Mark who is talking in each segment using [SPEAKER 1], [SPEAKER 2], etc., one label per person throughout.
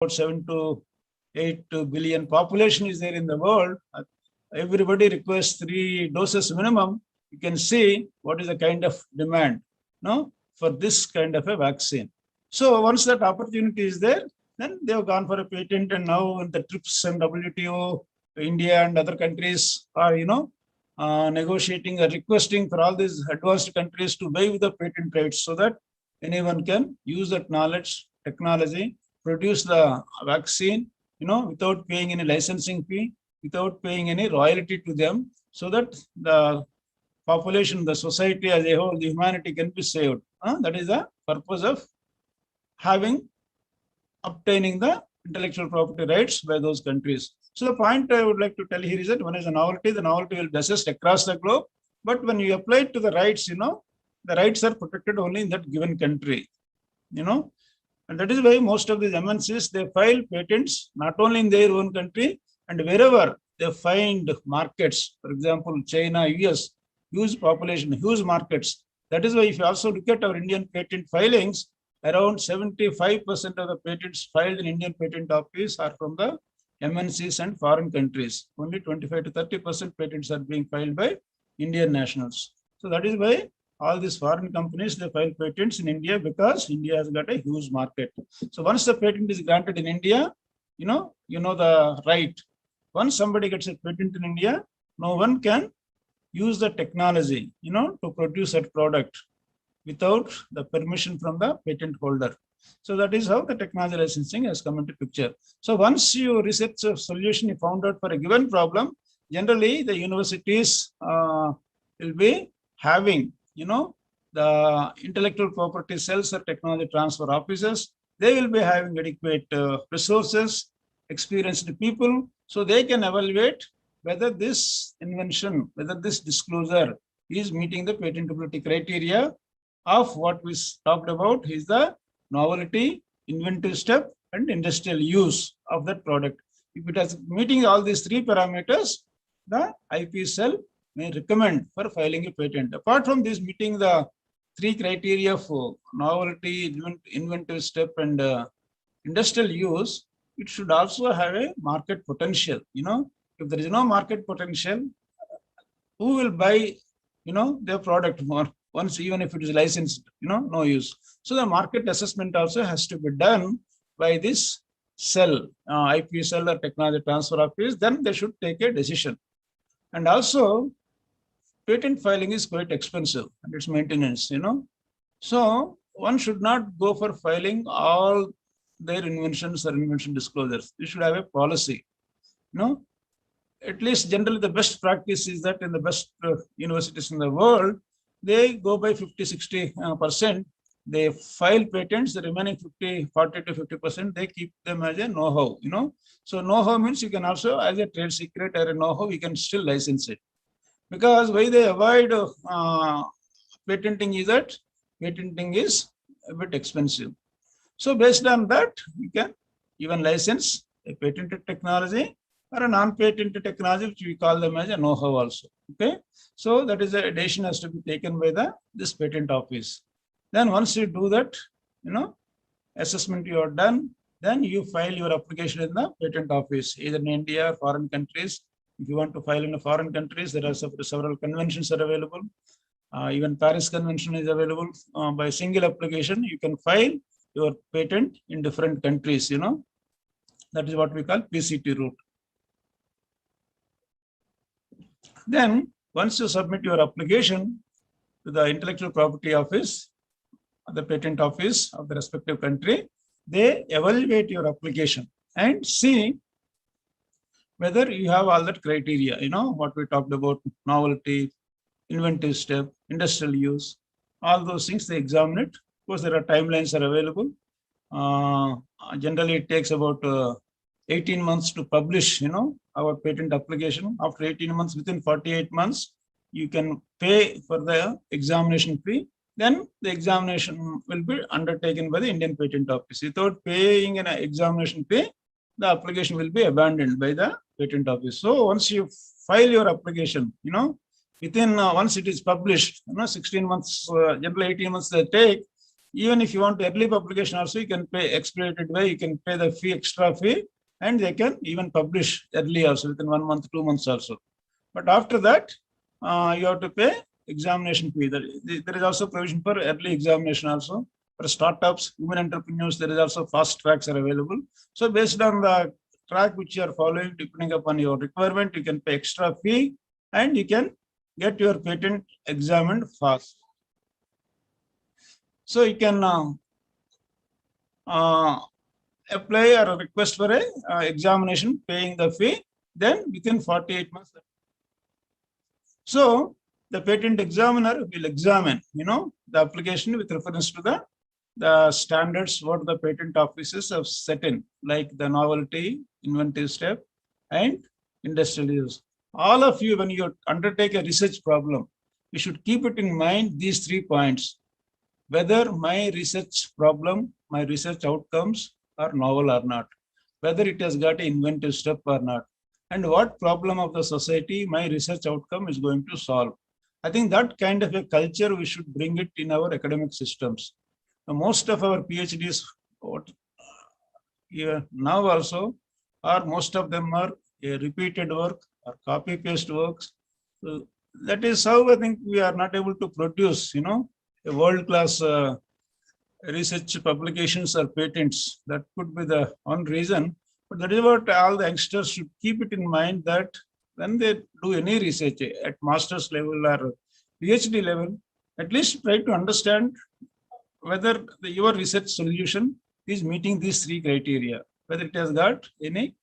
[SPEAKER 1] about 7 to 8 billion population is there in the world. Everybody requires 3 doses minimum. You can see what is the kind of demand, no, for this kind of a vaccine. So once that opportunity is there, then they have gone for a patent, and now in the TRIPS and WTO, India and other countries are, negotiating or requesting for all these advanced countries to waive the patent rights so that anyone can use that knowledge, technology, produce the vaccine, without paying any licensing fee, without paying any royalty to them, so that the population, the society as a whole, the humanity can be saved. That is the purpose of obtaining the intellectual property rights by those countries. So the point I would like to tell here is that one is a novelty. The novelty will be assessed across the globe, but when you apply it to the rights, the rights are protected only in that given country, and that is why most of these MNCs, they file patents not only in their own country, and wherever they find markets, for example, China, US, huge population, huge markets. That is why if you also look at our Indian patent filings, around 75% of the patents filed in Indian Patent Office are from the MNCs and foreign countries. Only 25 to 30% patents are being filed by Indian nationals. So that is why all these foreign companies, they file patents in India, because India has got a huge market. So once the patent is granted in India, you know the right. Once somebody gets a patent in India, no one can use the technology, to produce that product without the permission from the patent holder. So that is how the technology licensing has come into picture. So once you research a solution you found out for a given problem, generally the universities will be having, the intellectual property cells or technology transfer offices. They will be having adequate resources, experienced people, so they can evaluate whether this invention, whether this disclosure is meeting the patentability criteria of what we talked about is the novelty, inventive step, and industrial use of that product. If it is meeting all these 3 parameters, the IP cell may recommend for filing a patent. Apart from this meeting the 3 criteria for novelty, inventive step, and industrial use, it should also have a market potential. If there is no market potential, who will buy, their product more? Once, even if it is licensed, no use. So the market assessment also has to be done by this cell, IP cell or technology transfer office. Then they should take a decision. And also, patent filing is quite expensive and its maintenance, So one should not go for filing all their inventions or invention disclosures. You should have a policy, At least generally the best practice is that in the best universities in the world, they go by 50-60%. They file patents, the remaining 40 to 50%, they keep them as a know-how, So know-how means you can also, as a trade secret or a know-how, you can still license it. Because why they avoid patenting is that patenting is a bit expensive. So based on that, you can even license a patented technology or a non-patented technology, which we call them as a know-how also. Okay, so that is a decision has to be taken by this patent office. Then once you do that, assessment you are done, then you file your application in the patent office, either in India or foreign countries. If you want to file in the foreign countries, there are several conventions are available. Even Paris Convention is available. By single application, you can file your patent in different countries. That is what we call PCT route. Then, once you submit your application to the intellectual property office, the patent office of the respective country, they evaluate your application and see whether you have all that criteria, what we talked about, novelty, inventive step, industrial use, all those things, they examine it. Of course, there are timelines are available. Generally, it takes about 18 months to publish, our patent application. After 18 months, within 48 months, you can pay for the examination fee. Then the examination will be undertaken by the Indian Patent Office. Without paying an examination fee, the application will be abandoned by the Patent Office. So once you file your application, within once it is published, 16 months, generally 18 months they take. Even if you want early publication also, you can pay expedited way, you can pay the fee, extra fee, and they can even publish early also within 1 month, 2 months also. But after that, you have to pay examination fee. There is also provision for early examination also. For startups, women entrepreneurs, there is also fast tracks are available. So based on the track which you are following, depending upon your requirement, you can pay extra fee and you can get your patent examined fast. So you can apply or request for a examination, paying the fee, then within 48 months. So the patent examiner will examine, the application with reference to the standards what the patent offices have set in, like the novelty, inventive step, and industrial use. All of you, when you undertake a research problem, you should keep it in mind these 3 points. Whether my research problem, my research outcomes are novel or not, whether it has got an inventive step or not, and what problem of the society my research outcome is going to solve. I think that kind of a culture we should bring it in our academic systems. Most of our PhDs now also, or most of them are repeated work or copy paste works. So that is how I think we are not able to produce, a world class research publications or patents. That could be the one reason. But that is what all the youngsters should keep it in mind, that when they do any research at master's level or PhD level, at least try to understand whether your research solution is meeting these 3 criteria, whether it has got any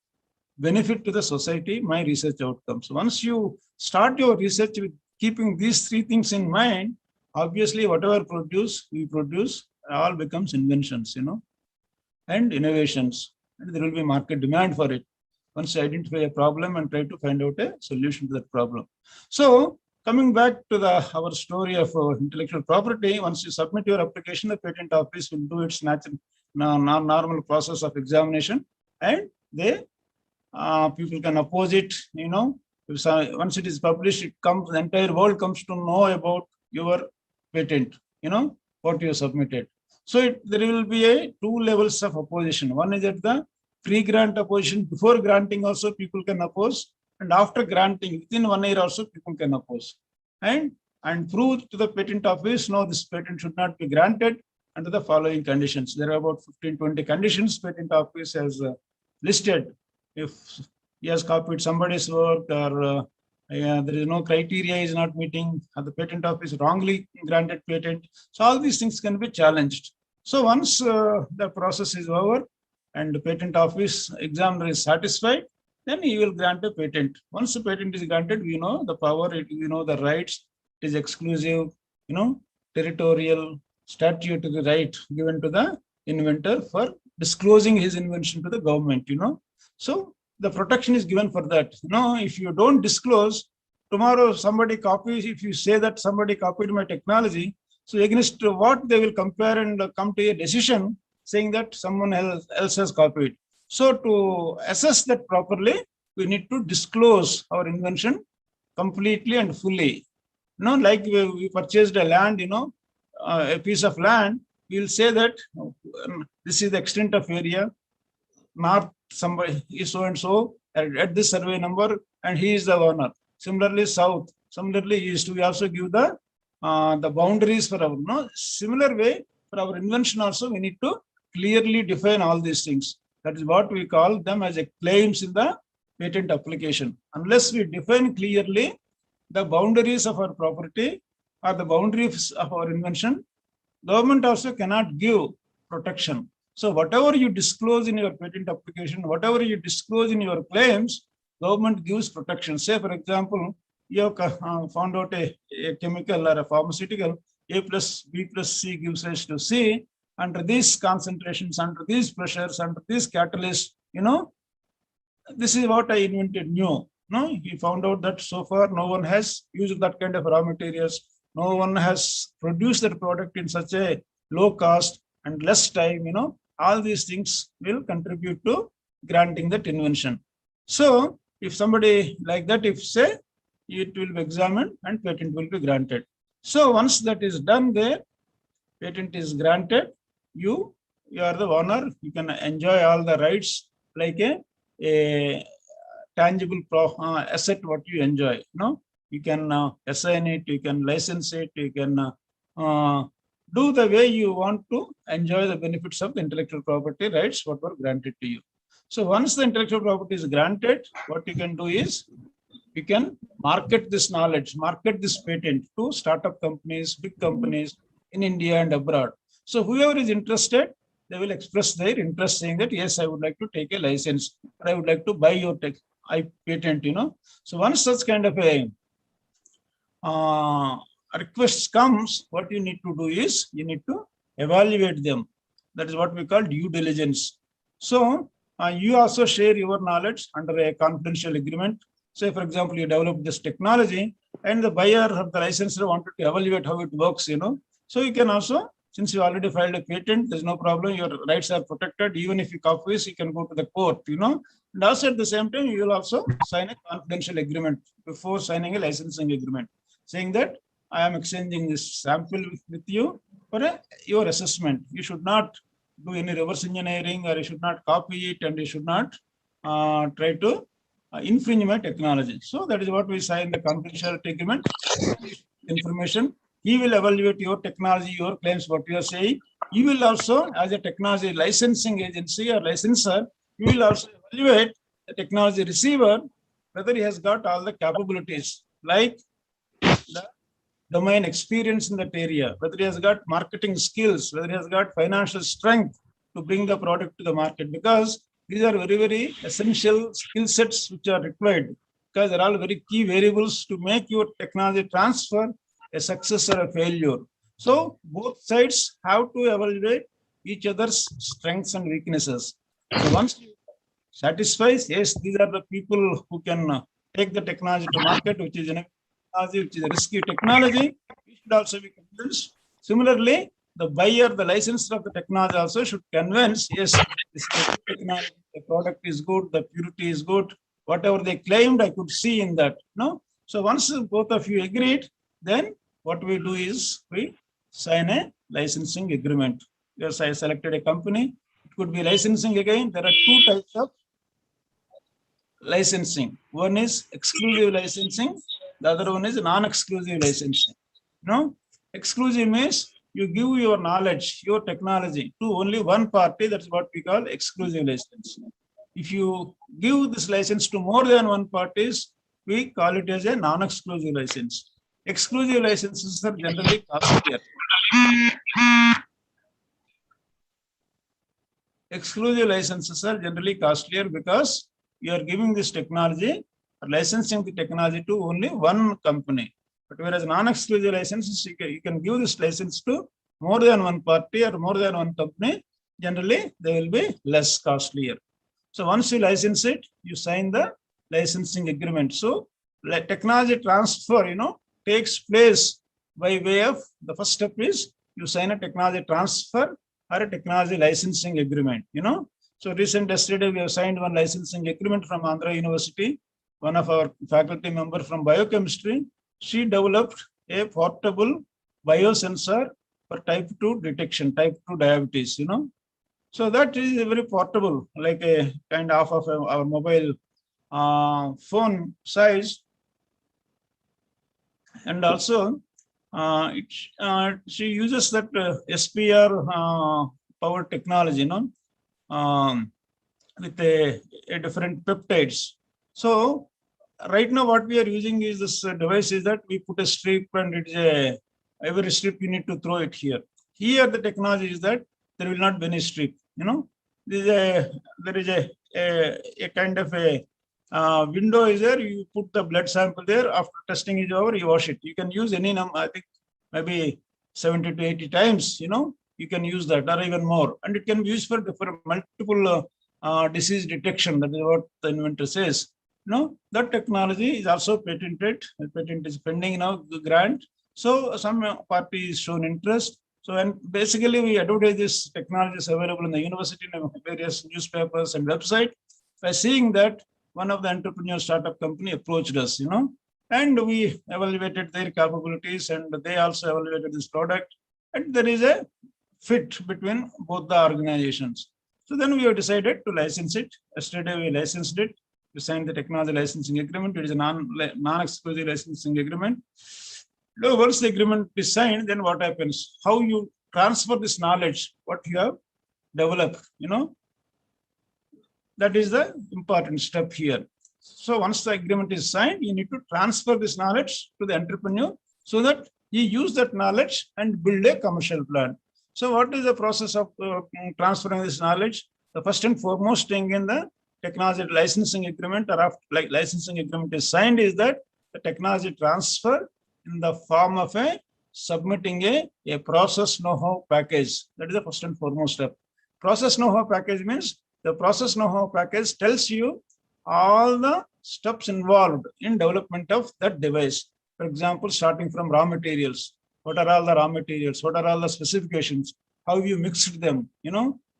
[SPEAKER 1] benefit to the society, my research outcomes. Once you start your research with keeping these 3 things in mind, obviously whatever we produce all becomes inventions, and innovations, and there will be market demand for it once you identify a problem and try to find out a solution to that problem. So coming back to our story of intellectual property, once you submit your application, the patent office will do its normal process of examination, and people can oppose it. Once it is published, the entire world comes to know about your patent, what you submitted. So there will be 2 levels of opposition. One is at the pre-grant opposition. Before granting also people can oppose, and after granting within 1 year also people can oppose and prove to the patent office, no, this patent should not be granted under the following conditions. There are about 15-20 conditions patent office has listed. If he has copied somebody's work, or there is no criteria is not meeting, the patent office wrongly granted patent. So all these things can be challenged. So once the process is over and the patent office examiner is satisfied, then he will grant a patent. Once the patent is granted, we know the power, we know the rights, it is exclusive, territorial, statutory right given to the inventor for disclosing his invention to the government, So the protection is given for that. If you don't disclose, tomorrow somebody copies, if you say that somebody copied my technology, so against what they will compare and come to a decision saying that someone else has copied. So to assess that properly, we need to disclose our invention completely and fully. Like we purchased a land, a piece of land, we will say that this is the extent of area, north somebody is so and so at this survey number, and he is the owner. Similarly, south, similarly east, we also give the boundaries for our, similar way for our invention also, we need to clearly define all these things. That is what we call them as a claims in the patent application. Unless we define clearly the boundaries of our property or the boundaries of our invention, government also cannot give protection. So whatever you disclose in your patent application, whatever you disclose in your claims, government gives protection. Say, for example, you have found out a chemical or a pharmaceutical, A plus B plus C gives rise to C. Under these concentrations, under these pressures, under these catalysts, this is what I invented new. He found out that so far no one has used that kind of raw materials. No one has produced that product in such a low cost and less time, all these things will contribute to granting that invention. So if somebody like that, if say, it will be examined and patent will be granted. So once that is done there, patent is granted, you are the owner. You can enjoy all the rights like a tangible asset what you enjoy. You can assign it, you can license it, you can do the way you want to enjoy the benefits of the intellectual property rights what were granted to you. So once the intellectual property is granted, what you can do is you can market this knowledge, market this patent to startup companies, big companies in India and abroad. So whoever is interested, they will express their interest saying that, yes, I would like to take a license, or I would like to buy your patent. So once such kind of a request comes, what you need to do is you need to evaluate them. That is what we call due diligence. So you also share your knowledge under a confidential agreement. Say, for example, you develop this technology and the buyer or the licensor wanted to evaluate how it works, So you can also, since you already filed a patent, there's no problem. Your rights are protected. Even if you copies, you can go to the court, And also at the same time, you will also sign a confidential agreement before signing a licensing agreement, saying that I am exchanging this sample with you for your assessment. You should not do any reverse engineering, or you should not copy it, and you should not try to infringe my technology. So that is what we sign the confidentiality agreement. Information. He will evaluate your technology, your claims, what you are saying. You will also, as a technology licensing agency or licensor, you will also evaluate the technology receiver, whether he has got all the capabilities, like the domain experience in that area, whether he has got marketing skills, whether he has got financial strength to bring the product to the market, because these are very, very essential skill sets which are required, because they're all very key variables to make your technology transfer a success or a failure. So both sides have to evaluate each other's strengths and weaknesses. So once you satisfy, yes, these are the people who can take the technology to market, which is a risky technology, we should also be convinced. Similarly, the buyer, the licensor of the technology also should convince, yes, this is a good technology, the product is good, the purity is good, whatever they claimed, I could see in that. So once both of you agreed, then what we do is we sign a licensing agreement. Yes, I selected a company. It could be licensing again. There are two types of licensing. One is exclusive licensing. The other one is non-exclusive licensing. Exclusive means you give your knowledge, your technology to only one party. That's what we call exclusive license. If you give this license to more than one parties, we call it as a non-exclusive license. Exclusive licenses are generally costlier. Exclusive licenses are generally costlier because you are giving this technology, or licensing the technology to only one company. But whereas non-exclusive licenses, you can give this license to more than one party or more than one company. Generally, they will be less costlier. So once you license it, you sign the licensing agreement. So technology transfer, takes place by way of, the first step is you sign a technology transfer or a technology licensing agreement. So yesterday we have signed one licensing agreement from Andhra University. One of our faculty member from biochemistry, she developed a portable biosensor for type 2 detection, type 2 diabetes. So that is very portable, like a kind of our mobile phone size. And also she uses that SPR power technology, with a different peptides. So right now what we are using is this device is that we put a strip, and it's every strip you need to throw it here. Here the technology is that there will not be any strip. There is a kind of a window is there. You put the blood sample there. After testing is over, you wash it. You can use any number. I think maybe 70 to 80 times. You can use that, or even more, and it can be used for multiple disease detection. That is what the inventor says. That technology is also patented. The patent is pending now, the grant. So some party is shown interest. So, and basically we advertise this technology is available in the university, various newspapers and website. By seeing that, one of the entrepreneur startup company approached us, and we evaluated their capabilities, and they also evaluated this product. and there is a fit between both the organizations. So then we have decided to license it. Yesterday we licensed it. We signed the technology licensing agreement. It is a non-exclusive licensing agreement. Now, once the agreement is signed, then what happens? How you transfer this knowledge, what you have developed, that is the important step here. So once the agreement is signed, you need to transfer this knowledge to the entrepreneur so that he use that knowledge and build a commercial plan. So what is the process of transferring this knowledge? The first and foremost thing in the technology licensing agreement or after like licensing agreement is signed is that the technology transfer in the form of a submitting a process know-how package. That is the first and foremost step. Process know-how package means the process know-how package tells you all the steps involved in development of that device. For example, starting from raw materials. What are all the raw materials? What are all the specifications? How you mixed them?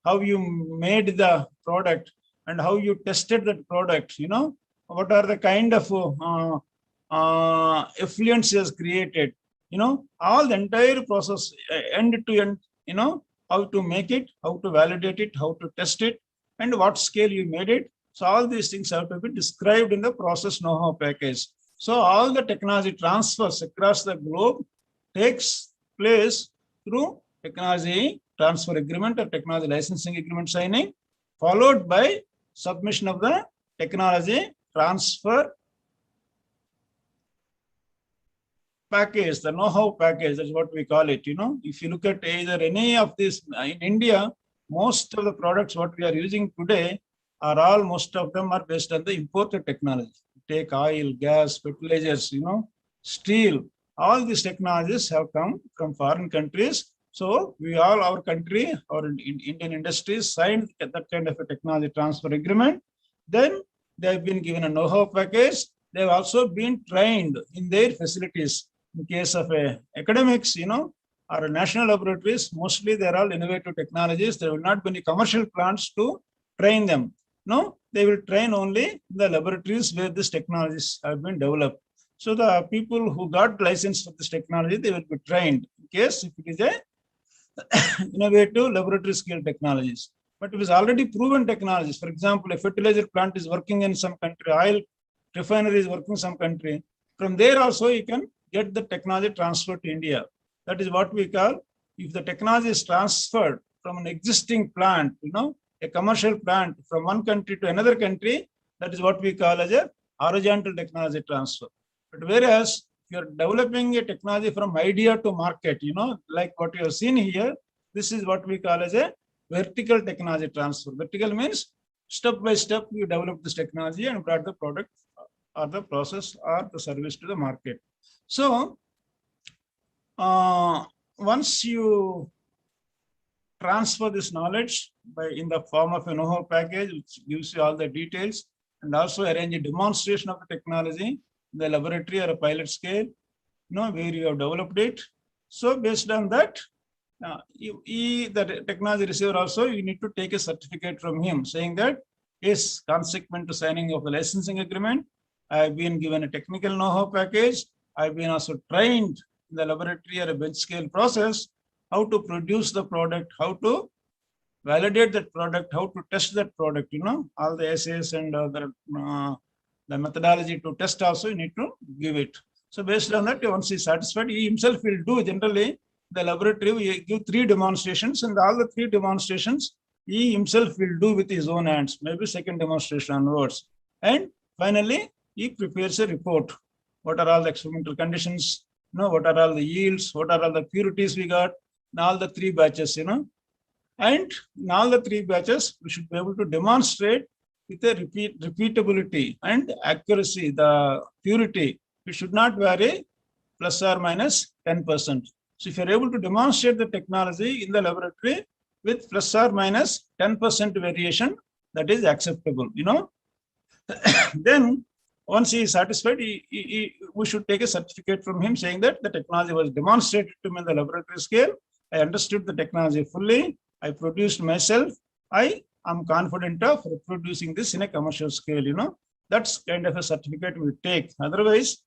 [SPEAKER 1] How you made the product and how you tested that product? What are the kind of effluents created? All the entire process end to end. How to make it, how to validate it, how to test it, and what scale you made it. So all these things have to be described in the process know-how package. So all the technology transfers across the globe takes place through technology transfer agreement or technology licensing agreement signing, followed by submission of the technology transfer package, the know-how package, that's what we call it. If you look at either any of these in India, most of the products what we are using today are most of them are based on the imported technology. Take oil, gas, fertilizers, steel. All these technologies have come from foreign countries. So our country, our Indian industries signed that kind of a technology transfer agreement. Then they have been given a know-how package. They have also been trained in their facilities. In case of academics, or national laboratories, mostly they're all innovative technologies. There will not be any commercial plants to train them. No, they will train only in the laboratories where these technologies have been developed. So the people who got license for this technology, they will be trained in case if it is a innovative laboratory scale technologies. But it is already proven technologies. For example, a fertilizer plant is working in some country, oil refinery is working in some country. From there also you can get the technology transferred to India. That is what we call, if the technology is transferred from an existing plant, a commercial plant from one country to another country, that is what we call as a horizontal technology transfer. But whereas if you're developing a technology from idea to market, like what you have seen here, this is what we call as a vertical technology transfer. Vertical means step by step you develop this technology and brought the product or the process or the service to the market. So once you transfer this knowledge in the form of a know-how package, which gives you all the details, and also arrange a demonstration of the technology in the laboratory or a pilot scale, where you have developed it. So based on that, the technology receiver also, you need to take a certificate from him saying that, yes, consequent to signing of the licensing agreement, I have been given a technical know-how package. I've been also trained in the laboratory or a bench scale process, how to produce the product, how to validate that product, how to test that product, all the assays and the methodology to test also you need to give it. So based on that, once he is satisfied, he himself will do generally the laboratory, we give 3 demonstrations, and all the 3 demonstrations he himself will do with his own hands, maybe second demonstration onwards. And finally, he prepares a report. What are all the experimental conditions? What are all the yields? What are all the purities we got? In all the 3 batches, And in all the 3 batches, we should be able to demonstrate with a repeatability and accuracy, the purity. It should not vary plus or minus 10%. So if you're able to demonstrate the technology in the laboratory with plus or minus 10% variation, that is acceptable, Then once he is satisfied, we should take a certificate from him saying that the technology was demonstrated to me in the laboratory scale. I understood the technology fully. I produced myself. I am confident of reproducing this in a commercial scale, That's kind of a certificate we take. Otherwise,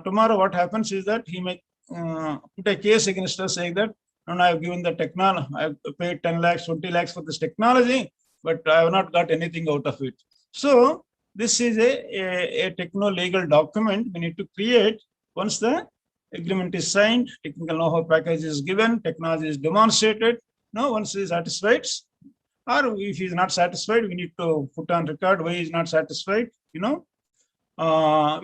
[SPEAKER 1] tomorrow what happens is that he may put a case against us saying that and I have given the technology, I have paid 10 lakhs, 20 lakhs for this technology, but I have not got anything out of it. So this is a techno-legal document we need to create once the agreement is signed, technical know-how package is given, technology is demonstrated. Now, once he is satisfied, or if he is not satisfied, we need to put on record why he is not satisfied. We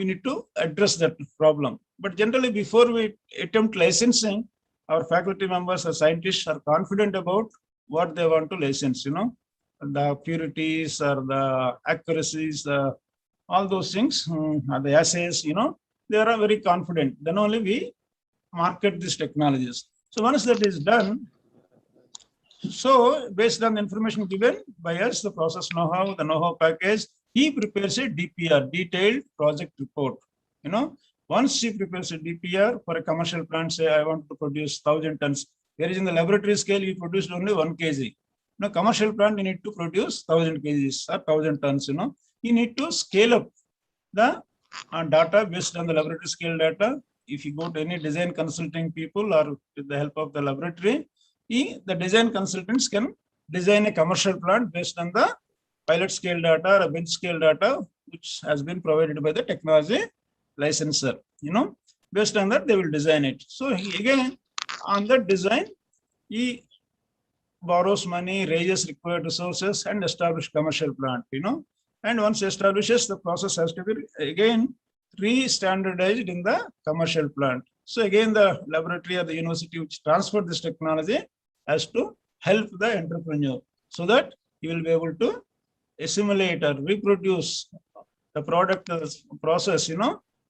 [SPEAKER 1] need to address that problem. But generally, before we attempt licensing, our faculty members or scientists are confident about what they want to license, the purities or the accuracies, all those things, the assays, they are very confident. Then only we market these technologies. So once that is done, so based on the information given by us, the process know-how, the know-how package, he prepares a DPR, detailed project report. Once he prepares a DPR for a commercial plant, say I want to produce 1,000 tons, whereas in the laboratory scale, we produced only 1 kg. Commercial plant, you need to produce 1,000 kgs or 1,000 tons, You need to scale up the data based on the laboratory scale data. If you go to any design consulting people or with the help of the laboratory, the design consultants can design a commercial plant based on the pilot scale data or bench scale data, which has been provided by the technology licensor. Based on that, they will design it. So again, on that design, he borrows money, raises required resources, and establish commercial plant. And once establishes, the process has to be again re-standardized in the commercial plant. So again, the laboratory or the university which transferred this technology has to help the entrepreneur so that he will be able to assimilate or reproduce the product process,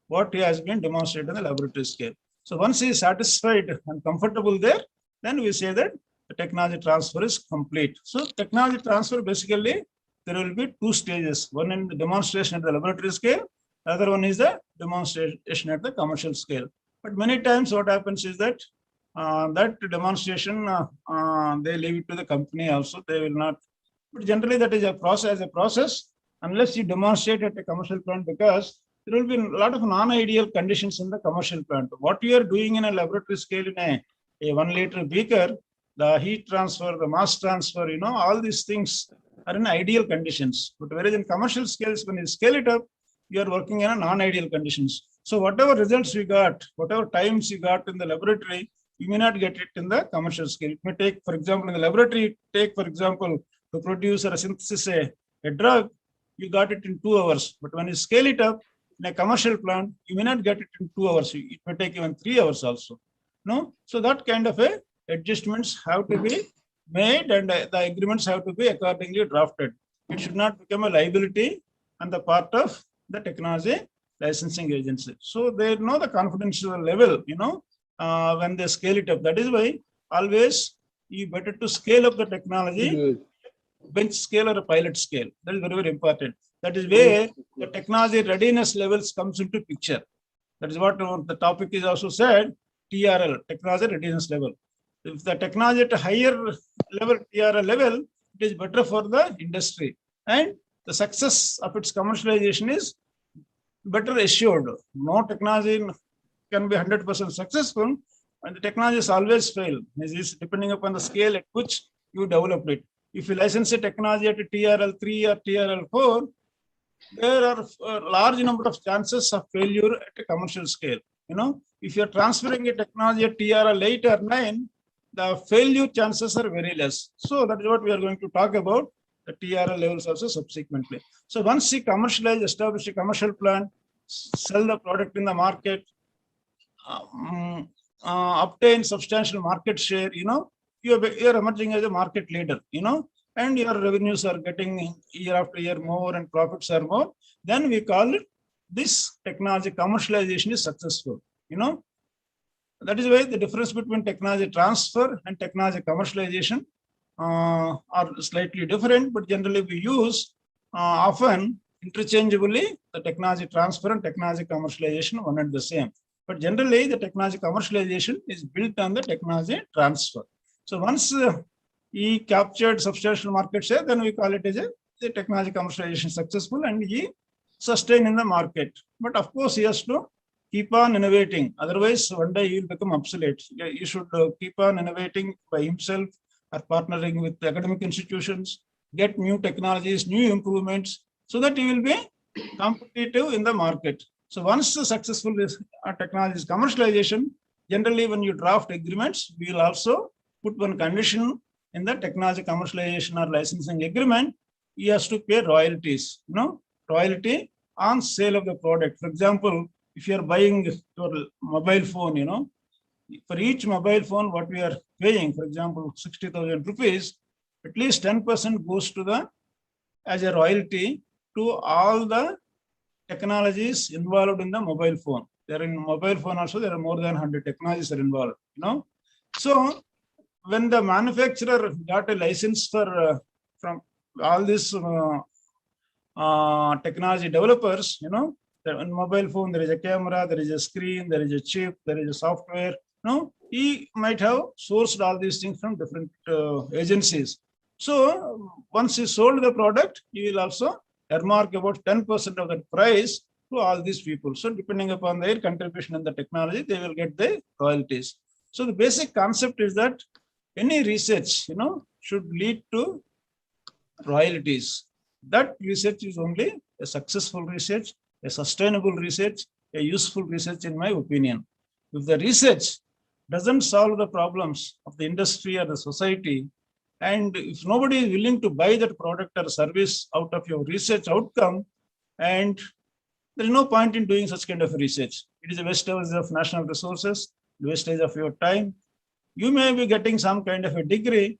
[SPEAKER 1] what he has been demonstrated in the laboratory scale. So once he is satisfied and comfortable there, then we say that the technology transfer is complete. So technology transfer, basically, there will be 2 stages. One in the demonstration at the laboratory scale, the other one is the demonstration at the commercial scale. But many times what happens is that that demonstration, they leave it to the company also. They will not. But generally, that is a process, unless you demonstrate at a commercial plant, because there will be a lot of non-ideal conditions in the commercial plant. What you are doing in a laboratory scale in a 1 liter beaker, the heat transfer, the mass transfer, all these things are in ideal conditions. But whereas in commercial scales, when you scale it up, you are working in a non-ideal conditions. So whatever results you got, whatever times you got in the laboratory, you may not get it in the commercial scale. It may take, for example, in the laboratory, for example, to produce or synthesis a drug, you got it in 2 hours. But when you scale it up in a commercial plant, you may not get it in 2 hours. It may take even 3 hours also. So that kind of adjustments have to be made, and the agreements have to be accordingly drafted. It should not become a liability on the part of the technology licensing agency. So they know the confidential level, when they scale it up. That is why always you better to scale up the technology, bench scale or a pilot scale. That is very, very important. That is where the technology readiness levels comes into picture. That is what the topic is also said, TRL, technology readiness level. If the technology at a higher level, TRL level, it is better for the industry. And the success of its commercialization is better assured. No technology can be 100% successful, and the technologies always fail. This is depending upon the scale at which you developed it. If you license a technology at a TRL 3 or TRL 4, there are a large number of chances of failure at a commercial scale. If you're transferring a technology at TRL 8 or 9, the failure chances are very less. So that is what we are going to talk about, the TRL levels also subsequently. So once you commercialize, establish a commercial plant, sell the product in the market, obtain substantial market share, you're emerging as a market leader, and your revenues are getting year after year more and profits are more, then we call it this technology commercialization is successful. That is why the difference between technology transfer and technology commercialization are slightly different, but generally we use often interchangeably the technology transfer and technology commercialization one and the same. But generally the technology commercialization is built on the technology transfer. So once he captured substantial market share, then we call it as the technology commercialization successful, and he sustain in the market. But of course, he has to keep on innovating. Otherwise, one day you will become obsolete. You should keep on innovating by himself or partnering with academic institutions, get new technologies, new improvements, so that you will be competitive in the market. So once the successful technology is commercialization, generally when you draft agreements, we will also put one condition in the technology commercialization or licensing agreement. He has to pay royalties, royalty on sale of the product. For example, if you are buying your mobile phone, for each mobile phone, what we are paying, for example, 60,000 rupees, at least 10% goes to the as a royalty to all the technologies involved in the mobile phone. There in mobile phone also, there are more than 100 technologies are involved. So when the manufacturer got a license for from all these technology developers, in mobile phone, there is a camera, there is a screen, there is a chip, there is a software. He might have sourced all these things from different agencies. So once he sold the product, he will also earmark about 10% of the price to all these people. So depending upon their contribution in the technology, they will get the royalties. So the basic concept is that any research, should lead to royalties. That research is only a successful research, a sustainable research, a useful research, in my opinion. If the research doesn't solve the problems of the industry or the society, and if nobody is willing to buy that product or service out of your research outcome, and there is no point in doing such kind of research. It is a wastage of national resources, wastage of your time. You may be getting some kind of a degree,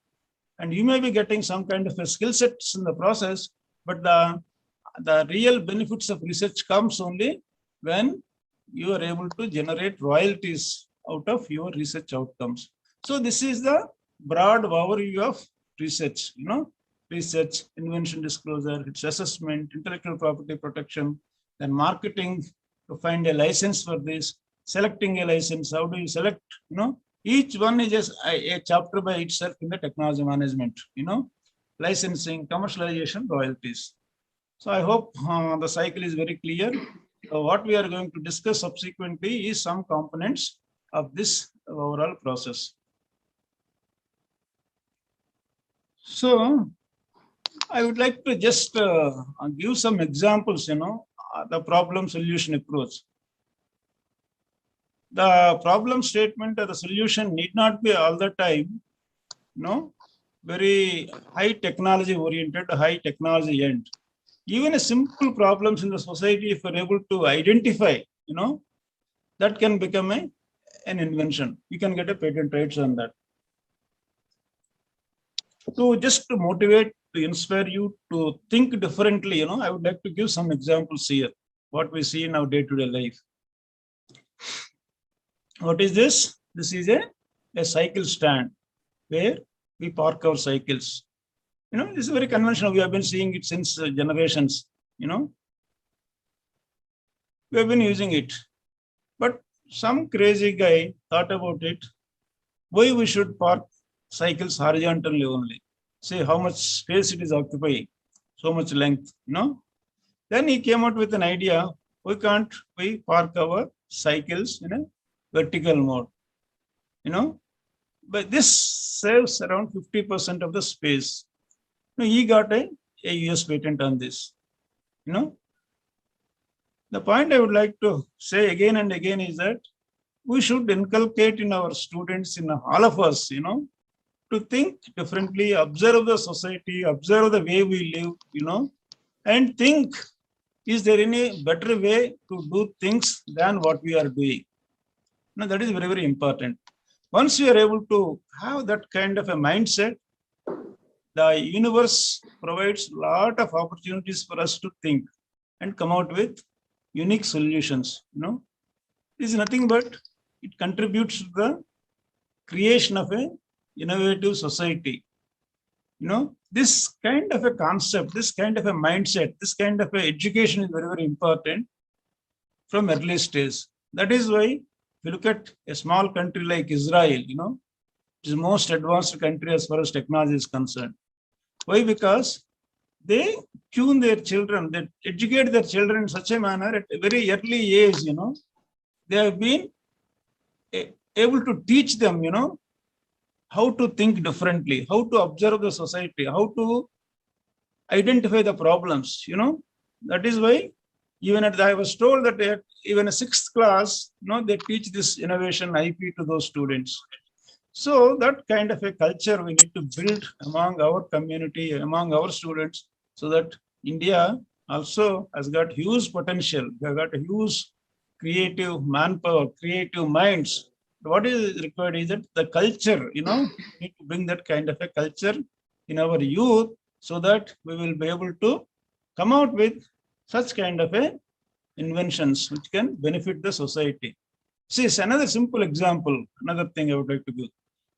[SPEAKER 1] and you may be getting some kind of a skill sets in the process, but the real benefits of research comes only when you are able to generate royalties out of your research outcomes. So this is the broad overview of research, research, invention disclosure, its assessment, intellectual property protection, then marketing to find a license for this, selecting a license, how do you select, each one is just a chapter by itself in the technology management, licensing, commercialization, royalties. So I hope the cycle is very clear. What we are going to discuss subsequently is some components of this overall process. So I would like to just give some examples, the problem solution approach. The problem statement or the solution need not be all the time, very high technology oriented, high technology end. Even a simple problems in the society, if you're able to identify, that can become an invention. You can get a patent rights on that. To just to motivate, to inspire you to think differently, I would like to give some examples here, what we see in our day-to-day life. What is this? This is a cycle stand where we park our cycles. This is very conventional. We have been seeing it since generations, we have been using it. But some crazy guy thought about it, why we should park cycles horizontally only. See how much space it is occupying, so much length, Then he came out with an idea, why can't we park our cycles in a vertical mode, But this saves around 50% of the space. He got a US patent on this, The point I would like to say again and again is that we should inculcate in our students, in all of us, to think differently, observe the society, observe the way we live, and think, is there any better way to do things than what we are doing? That is very, very important. Once you are able to have that kind of a mindset, the universe provides a lot of opportunities for us to think and come out with unique solutions. It is nothing but it contributes to the creation of a innovative society. This kind of a concept, this kind of a mindset, this kind of a education is very, very important from early stage. That is why if you look at a small country like Israel, it is the most advanced country as far as technology is concerned. Why? Because they tune their children, they educate their children in such a manner at a very early age, they have been able to teach them, how to think differently, how to observe the society, how to identify the problems, That is why even I was told that even a sixth class, they teach this innovation IP to those students. So that kind of a culture we need to build among our community, among our students, so that India also has got huge potential. They have got a huge creative manpower, creative minds. What is required is that the culture, need to bring that kind of a culture in our youth so that we will be able to come out with such kind of a inventions which can benefit the society. See, it's another simple example, another thing I would like to give.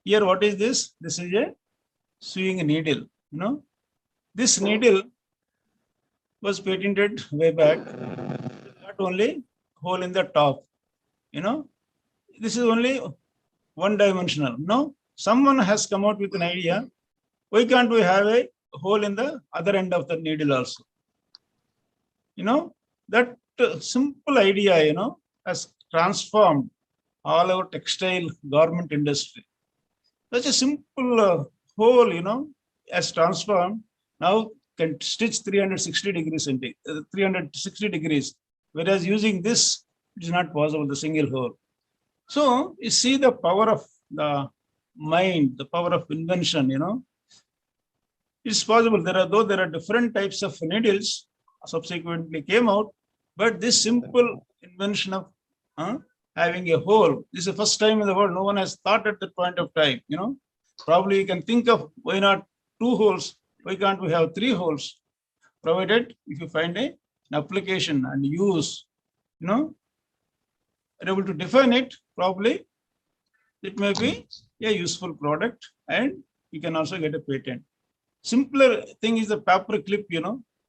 [SPEAKER 1] Here, what is this? This is a sewing needle. This needle was patented way back. Not only hole in the top. This is only one dimensional. No, someone has come out with an idea. Why can't we have a hole in the other end of the needle also? That simple idea, has transformed all our textile garment industry. Such a simple hole, has transformed. Now can stitch 360 degrees, 360 degrees. Whereas using this, it is not possible, the single hole. So you see the power of the mind, the power of invention, It's possible. Though there are different types of needles subsequently came out, but this simple invention of having a hole, this is the first time in the world. No one has thought at that point of time, Probably you can think of why not 2 holes? Why can't we have 3 holes? Provided if you find an application and use, are able to define it, probably it may be a useful product and you can also get a patent. Simpler thing is the paper clip,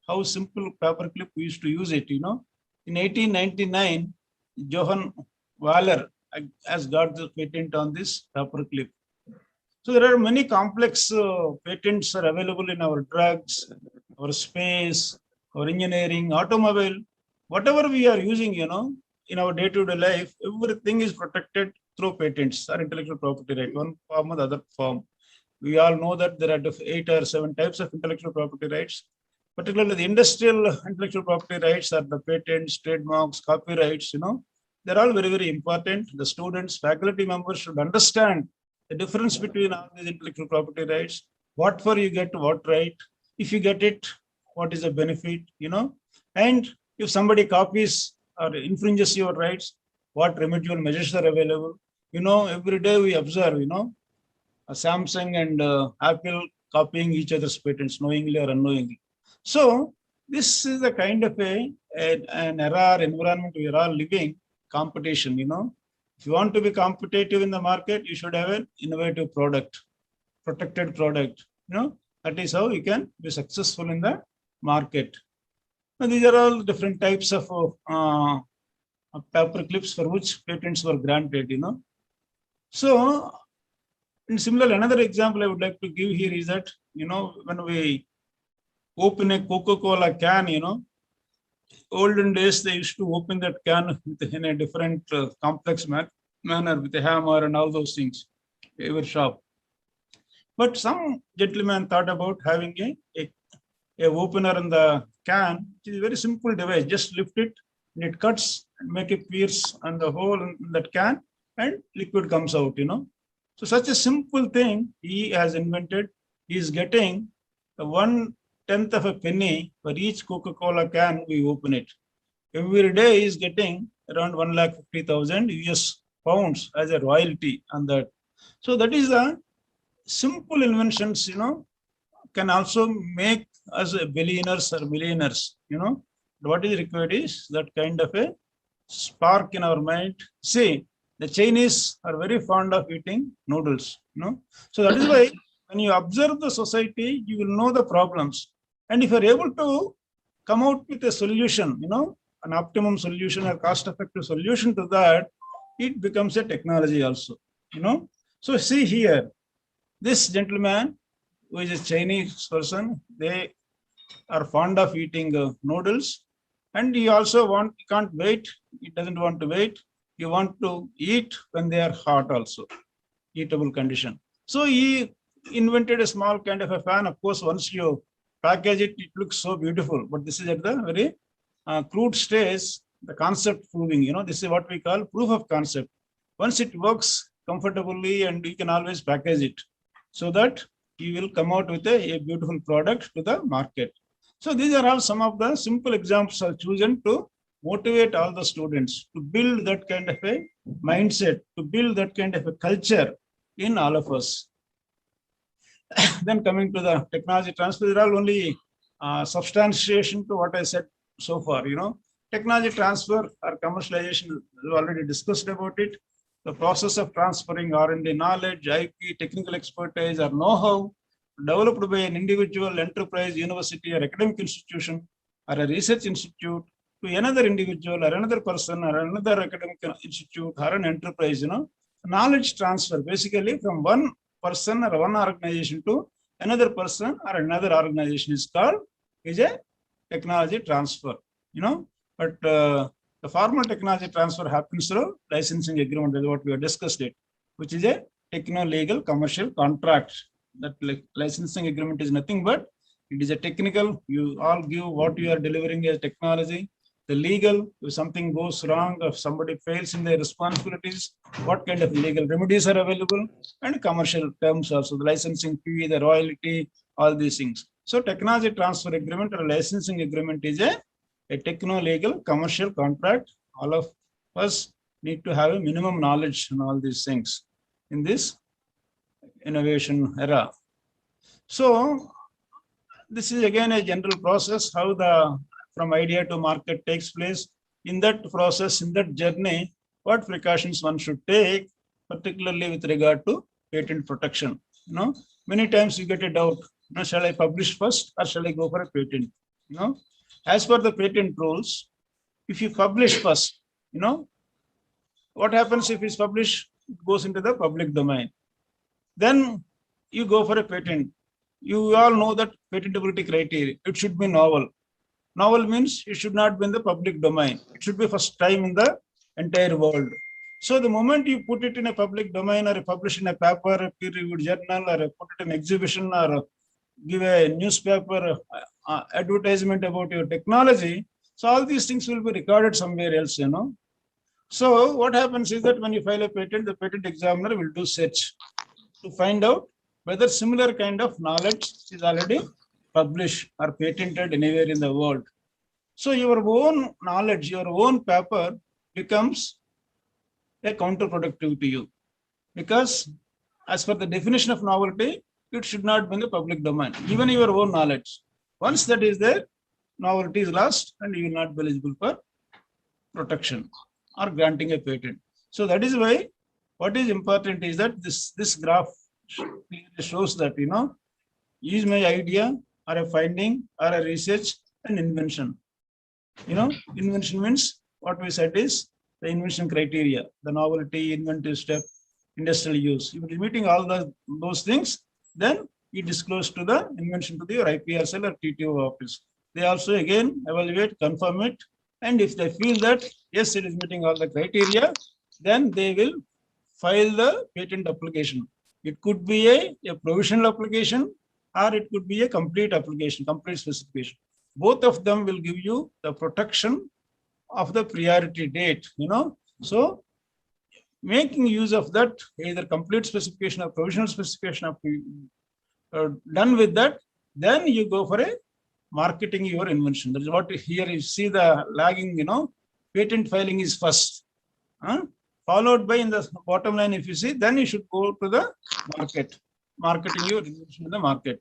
[SPEAKER 1] how simple paper clip we used to use it, In 1899, Johann Waller has got the patent on this paper clip. So there are many complex patents are available in our drugs, our space, our engineering, automobile, whatever we are using, in our day-to-day life, everything is protected through patents or intellectual property right, one form or the other form. We all know that there are 8 or 7 types of intellectual property rights. Particularly the industrial intellectual property rights are the patents, trademarks, copyrights, They're all very, very important. The students, faculty members should understand the difference between all these intellectual property rights. What for you get, what right? If you get it, what is the benefit, And if somebody copies or infringes your rights, what remedial measures are available? Every day we observe, Samsung and Apple copying each other's patents knowingly or unknowingly. So this is the kind of an error environment we are all living, competition, If you want to be competitive in the market, you should have an innovative product, protected product, That is how you can be successful in the market. Now, these are all different types of paper clips for which patents were granted, So, in similar, another example I would like to give here is that, when we open a Coca-Cola can, olden days they used to open that can in a different complex manner with a hammer and all those things, every shop. But some gentleman thought about having a opener in the can, which is a very simple device. Just lift it and it cuts and make a pierce on the hole in that can and liquid comes out, So such a simple thing he has invented. He is getting 1/10 of a penny for each Coca-Cola can we open it. Every day he is getting around 1,50,000 US pounds as a royalty on that. So that is a simple inventions, can also make us billionaires or millionaires, What is required is that kind of a spark in our mind. See, the Chinese are very fond of eating noodles, So that is why when you observe the society, you will know the problems. And if you're able to come out with a solution, an optimum solution or cost-effective solution to that, it becomes a technology also, So see here, this gentleman, who is a Chinese person, they are fond of eating noodles, and he also can't wait. He doesn't want to wait. you want to eat when they are hot also, eatable condition. So he invented a small kind of a fan. Of course, once you package it, it looks so beautiful. But this is at the very crude stage, the concept proving, this is what we call proof of concept. Once it works comfortably, and you can always package it so that you will come out with a beautiful product to the market. So these are all some of the simple examples I've chosen to motivate all the students to build that kind of a mindset, to build that kind of a culture in all of us. Then coming to the technology transfer, there are only substantiation to what I said so far. Technology transfer or commercialization, we already discussed about it. The process of transferring R&D knowledge, IP, technical expertise, or know-how developed by an individual, enterprise, university, or academic institution, or a research institute to another individual, or another person, or another academic institute, or an enterprise. Knowledge transfer basically from one person or one organization to another person or another organization is a technology transfer. But the formal technology transfer happens through licensing agreement, is what we have discussed it, which is a techno-legal commercial contract. That licensing agreement is nothing but it is a technical. You all give what you are delivering as technology. The legal, if something goes wrong, if somebody fails in their responsibilities, what kind of legal remedies are available, and commercial terms also, the licensing fee, the royalty, all these things. So technology transfer agreement or licensing agreement is a techno-legal commercial contract. All of us need to have a minimum knowledge on all these things in this innovation era. So this is again a general process, how the from idea to market takes place. In that process, in that journey, what precautions one should take, particularly with regard to patent protection. Many times you get a doubt, shall I publish first or shall I go for a patent? As per the patent rules, if you publish first, what happens if it's published? It goes into the public domain. Then you go for a patent. You all know that patentability criteria. It should be novel. Novel means it should not be in the public domain. It should be first time in the entire world. So the moment you put it in a public domain, or publish in a paper, a peer-reviewed journal, or put it in exhibition, or give a newspaper advertisement about your technology, so all these things will be recorded somewhere else. So what happens is that when you file a patent, the patent examiner will do search to find out whether similar kind of knowledge is already published or patented anywhere in the world. So your own knowledge, your own paper becomes a counterproductive to you, because as per the definition of novelty, it should not be in the public domain, even your own knowledge. Once that is there, novelty is lost and you will not be eligible for protection or granting a patent. So that is why what is important is that this graph clearly shows that, is my idea or a finding or a research an invention. Invention means what we said is the invention criteria, the novelty, inventive step, industrial use. If it is meeting all those things, then you disclose to the invention to your IPR cell or TTO office. They also again evaluate, confirm it, and if they feel that yes, it is meeting all the criteria, then they will file the patent application. It could be a provisional application, or it could be a complete application, complete specification. Both of them will give you the protection of the priority date. So making use of that, either complete specification or provisional specification of done with that, then you go for a marketing your invention. That is what here you see the lagging. Patent filing is first, followed by, in the bottom line, if you see, then you should go to the market, marketing your invention in the market.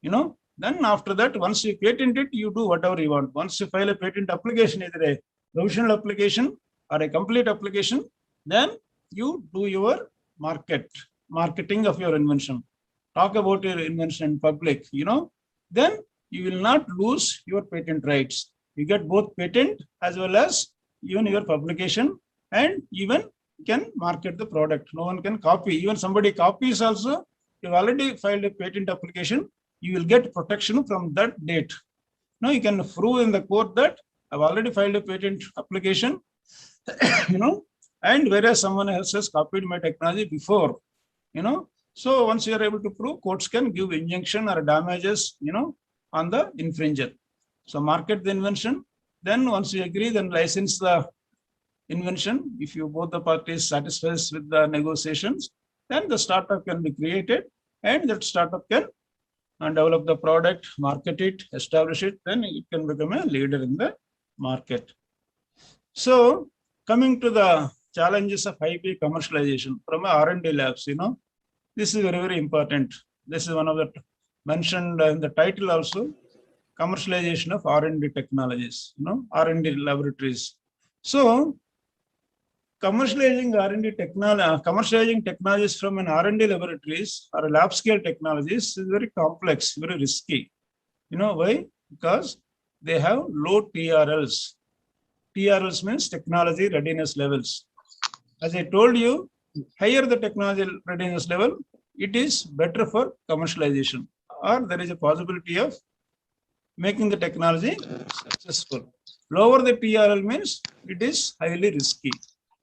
[SPEAKER 1] Then after that, once you patent it, you do whatever you want. Once you file a patent application, either a provisional application or a complete application, then you do your marketing of your invention. Talk about your invention in public, then you will not lose your patent rights. You get both patent as well as even your publication, and even can market the product. No one can copy. Even somebody copies also, you've already filed a patent application, you will get protection from that date. Now you can prove in the court that I've already filed a patent application, and whereas someone else has copied my technology before, you know. So once you are able to prove, courts can give injunction or damages, you know, on the infringer. So market the invention. Then once you agree, then license the invention. If you both the parties satisfies with the negotiations, then the startup can be created, and that startup can develop the product, market it, establish it, then it can become a leader in the market. So coming to the challenges of IP commercialization from R&D labs, you know, this is very, very important. This is one of the mentioned in the title also, commercialization of R&D technologies, you know, R&D laboratories. So commercializing technologies from an R&D laboratories or lab scale technologies is very complex, very risky. You know why? Because they have low TRLs. TRLs means technology readiness levels. As I told you, higher the technology readiness level, it is better for commercialization, or there is a possibility of making the technology successful. Lower the TRL means it is highly risky.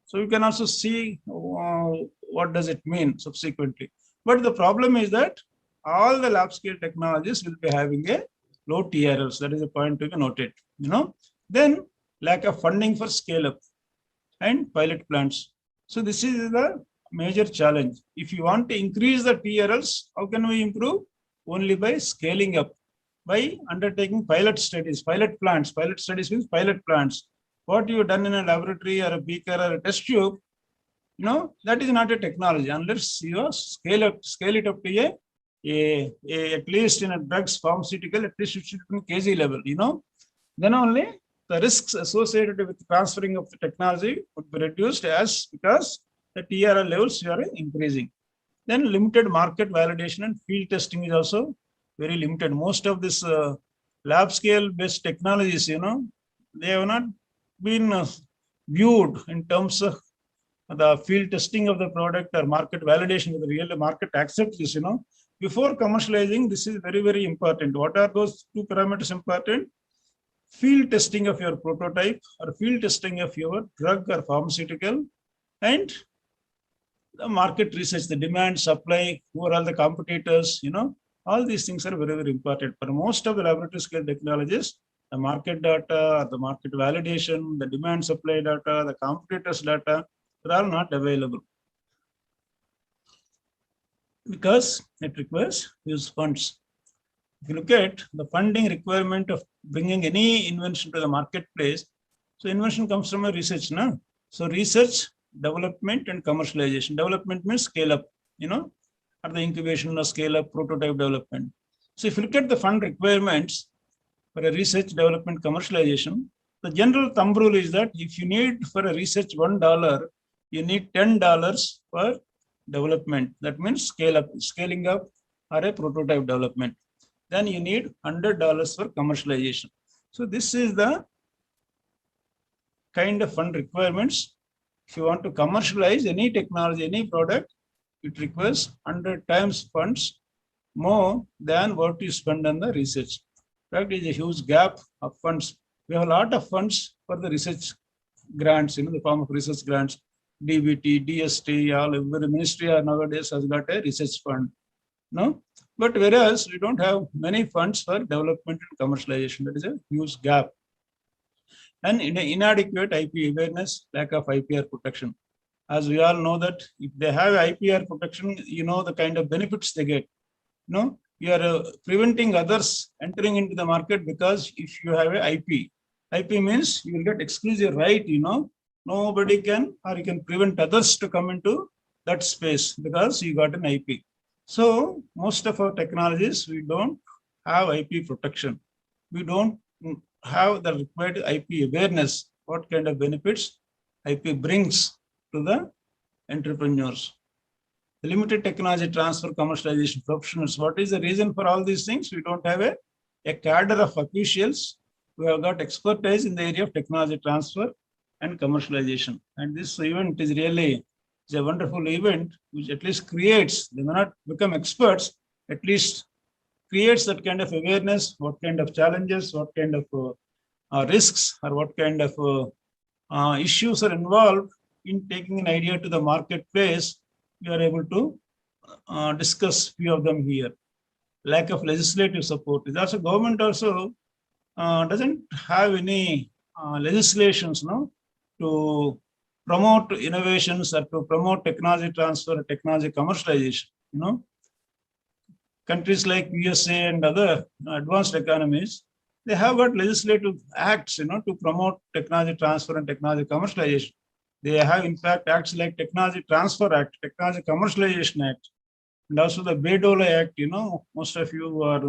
[SPEAKER 1] So you can also see what does it mean subsequently. But the problem is that all the lab scale technologies will be having a low TRLs. That is a point to be noted. You know, then lack of funding for scale up and pilot plants. So this is the major challenge. If you want to increase the TRLs, how can we improve? Only by scaling up, by undertaking pilot studies, pilot plants. Pilot studies means pilot plants. What you've done in a laboratory or a beaker or a test tube, you know, that is not a technology unless you scale it up to at least in a drugs pharmaceutical, at least it should be kg level, you know, then only the risks associated with transferring of the technology would be reduced, as because the TRL levels are increasing. Then limited market validation and field testing is also very limited. Most of this lab scale based technologies, you know, they have not been viewed in terms of the field testing of the product or market validation, with the real market accepts this, you know. Before commercializing, this is very, very important. What are those two parameters important? Field testing of your prototype or field testing of your drug or pharmaceutical, and the market research, the demand, supply, who are all the competitors, you know, all these things are very, very important. For most of the laboratory scale technologies, the market data, the market validation, the demand supply data, the competitors data, they are not available because it requires huge funds. If you look at the funding requirement of bringing any invention to the marketplace, so invention comes from a research, no? So research, development, and commercialization. Development means scale up, you know, or the incubation or scale up, prototype development. So if you look at the fund requirements for a research, development, commercialization, the general thumb rule is that if you need for a research $1, you need $10 for development. That means scaling up or a prototype development. Then you need $100 for commercialization. So this is the kind of fund requirements. If you want to commercialize any technology, any product, it requires 100 times funds more than what you spend on the research. In fact, there is a huge gap of funds. We have a lot of funds for the research grants, in the form of research grants, DBT, DST, all every ministry nowadays has got a research fund. No, but whereas we don't have many funds for development and commercialization, that is a huge gap. And inadequate IP awareness, lack of IPR protection. As we all know that if they have IPR protection, you know the kind of benefits they get. No, you are preventing others entering into the market, because if you have a IP means you will get exclusive right, you know, nobody can, or you can prevent others to come into that space because you got an IP. So most of our technologies, we don't have IP protection. We don't have the required IP awareness, what kind of benefits IP brings to the entrepreneurs. The limited technology transfer, commercialization professionals. What is the reason for all these things? We don't have a cadre of officials who have got expertise in the area of technology transfer and commercialization. And this event is really a wonderful event, which at least creates, they may not become experts, at least creates that kind of awareness, what kind of challenges, what kind of risks, or what kind of issues are involved in taking an idea to the marketplace, we are able to discuss few of them here. Lack of legislative support is also government also doesn't have any legislations, no, to promote innovations or to promote technology transfer, technology commercialization. Countries like USA and other advanced economies, they have got legislative acts, to promote technology transfer and technology commercialization. They have, in fact, acts like Technology Transfer Act, Technology Commercialization Act, and also the Bayh-Dole Act. Most of you are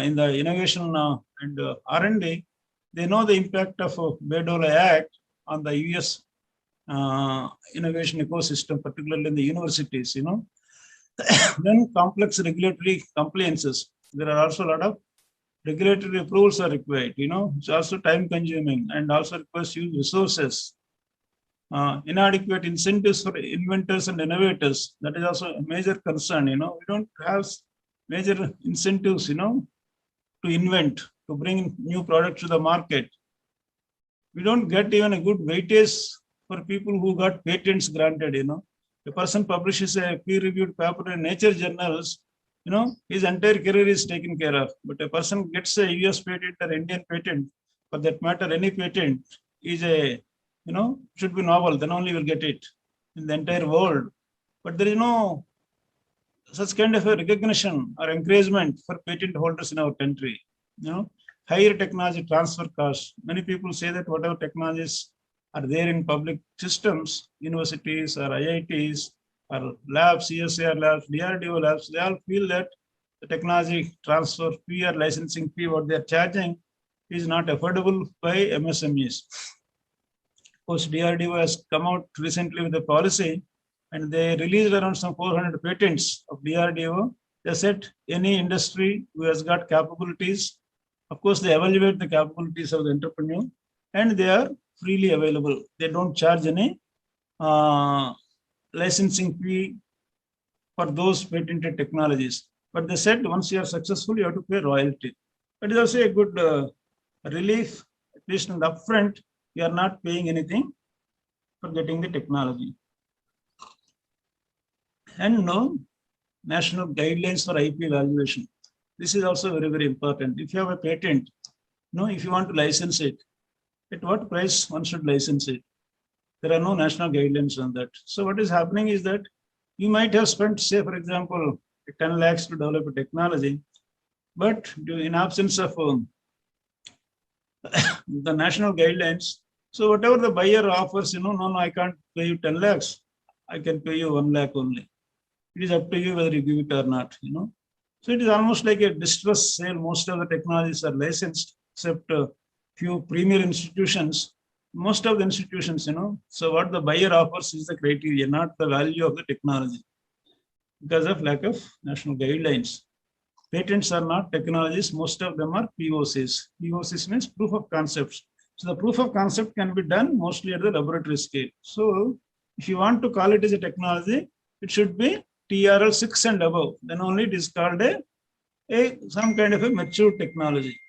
[SPEAKER 1] in the innovation and R&D. They know the impact of Bayh-Dole Act on the US innovation ecosystem, particularly in the universities. Then complex regulatory compliances. There are also a lot of regulatory approvals are required. It's also time consuming and also requires huge resources. Inadequate incentives for inventors and innovators. That is also a major concern. We don't have major incentives, to invent, to bring new products to the market. We don't get even a good weightage for people who got patents granted. A person publishes a peer-reviewed paper in Nature journals, his entire career is taken care of. But a person gets a US patent or Indian patent, for that matter, any patent is should be novel, then only will get it in the entire world. But there is no such kind of a recognition or encouragement for patent holders in our country. Higher technology transfer costs. Many people say that whatever technologies are there in public systems, universities or IITs or labs, CSIR labs, DRDO labs, they all feel that the technology transfer fee or licensing fee, what they are charging, is not affordable by MSMEs. Of course, DRDO has come out recently with a policy, and they released around some 400 patents of DRDO. They said any industry who has got capabilities, of course, they evaluate the capabilities of the entrepreneur, and they are freely available. They don't charge any licensing fee for those patented technologies. But they said once you are successful, you have to pay royalty. That is also a good relief, at least in the upfront, you are not paying anything for getting the technology. And no national guidelines for IP valuation. This is also very, very important. If you have a patent, if you want to license it, at what price one should license it? There are no national guidelines on that. So what is happening is that you might have spent, say, for example, 10 lakhs to develop a technology, but in absence of the national guidelines, so whatever the buyer offers, no, I can't pay you 10 lakhs. I can pay you 1 lakh only. It is up to you whether you give it or not, So it is almost like a distress sale. Most of the technologies are licensed, except few premier institutions. Most of the institutions, so what the buyer offers is the criteria, not the value of the technology, because of lack of national guidelines. Patents are not technologies. Most of them are POCs. POCs means proof of concepts. So the proof of concept can be done mostly at the laboratory scale. So if you want to call it as a technology, it should be TRL 6 and above. Then only it is called some kind of a mature technology.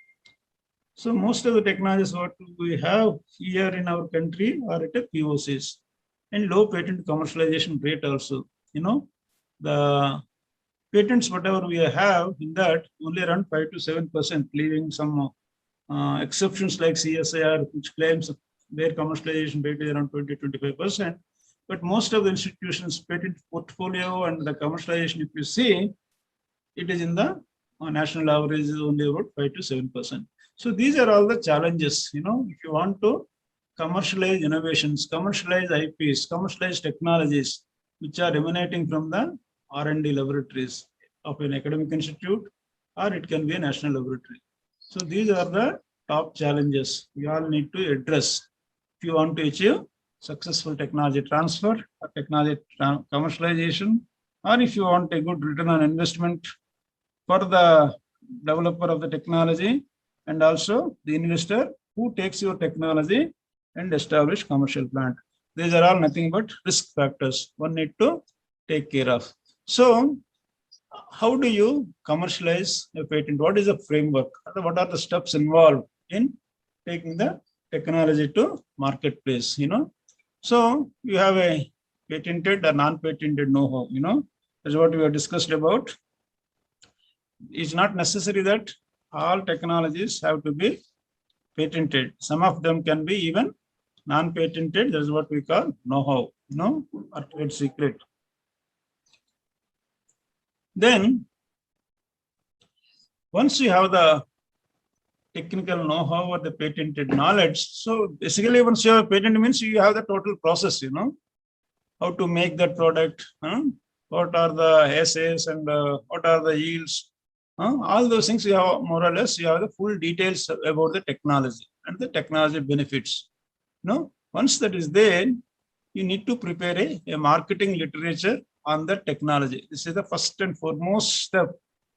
[SPEAKER 1] So most of the technologies what we have here in our country are at a POCs and low patent commercialization rate also. The patents whatever we have in that only around 5 to 7%, leaving some exceptions like CSIR, which claims their commercialization rate is around 20-25%. But most of the institutions' patent portfolio and the commercialization, if you see, it is in the national average is only about 5 to 7%. So these are all the challenges. If you want to commercialize innovations, commercialize IPs, commercialize technologies which are emanating from the R&D laboratories of an academic institute, or it can be a national laboratory. So these are the top challenges we all need to address if you want to achieve successful technology transfer or technology commercialization, or if you want a good return on investment for the developer of the technology and also the investor who takes your technology and establish commercial plant. These are all nothing but risk factors one need to take care of. So how do you commercialize a patent? What is the framework? What are the steps involved in taking the technology to marketplace? So you have a patented or non-patented know-how, that's what we have discussed about. It's not necessary that all technologies have to be patented. Some of them can be even non-patented. That's what we call know-how, or trade secret. Then, once you have the technical know-how or the patented knowledge, so basically once you have a patent means you have the total process, how to make that product, what are the assays and what are the yields, all those things you have more or less, you have the full details about the technology and the technology benefits. Once that is there, you need to prepare a marketing literature on the technology. This is the first and foremost step.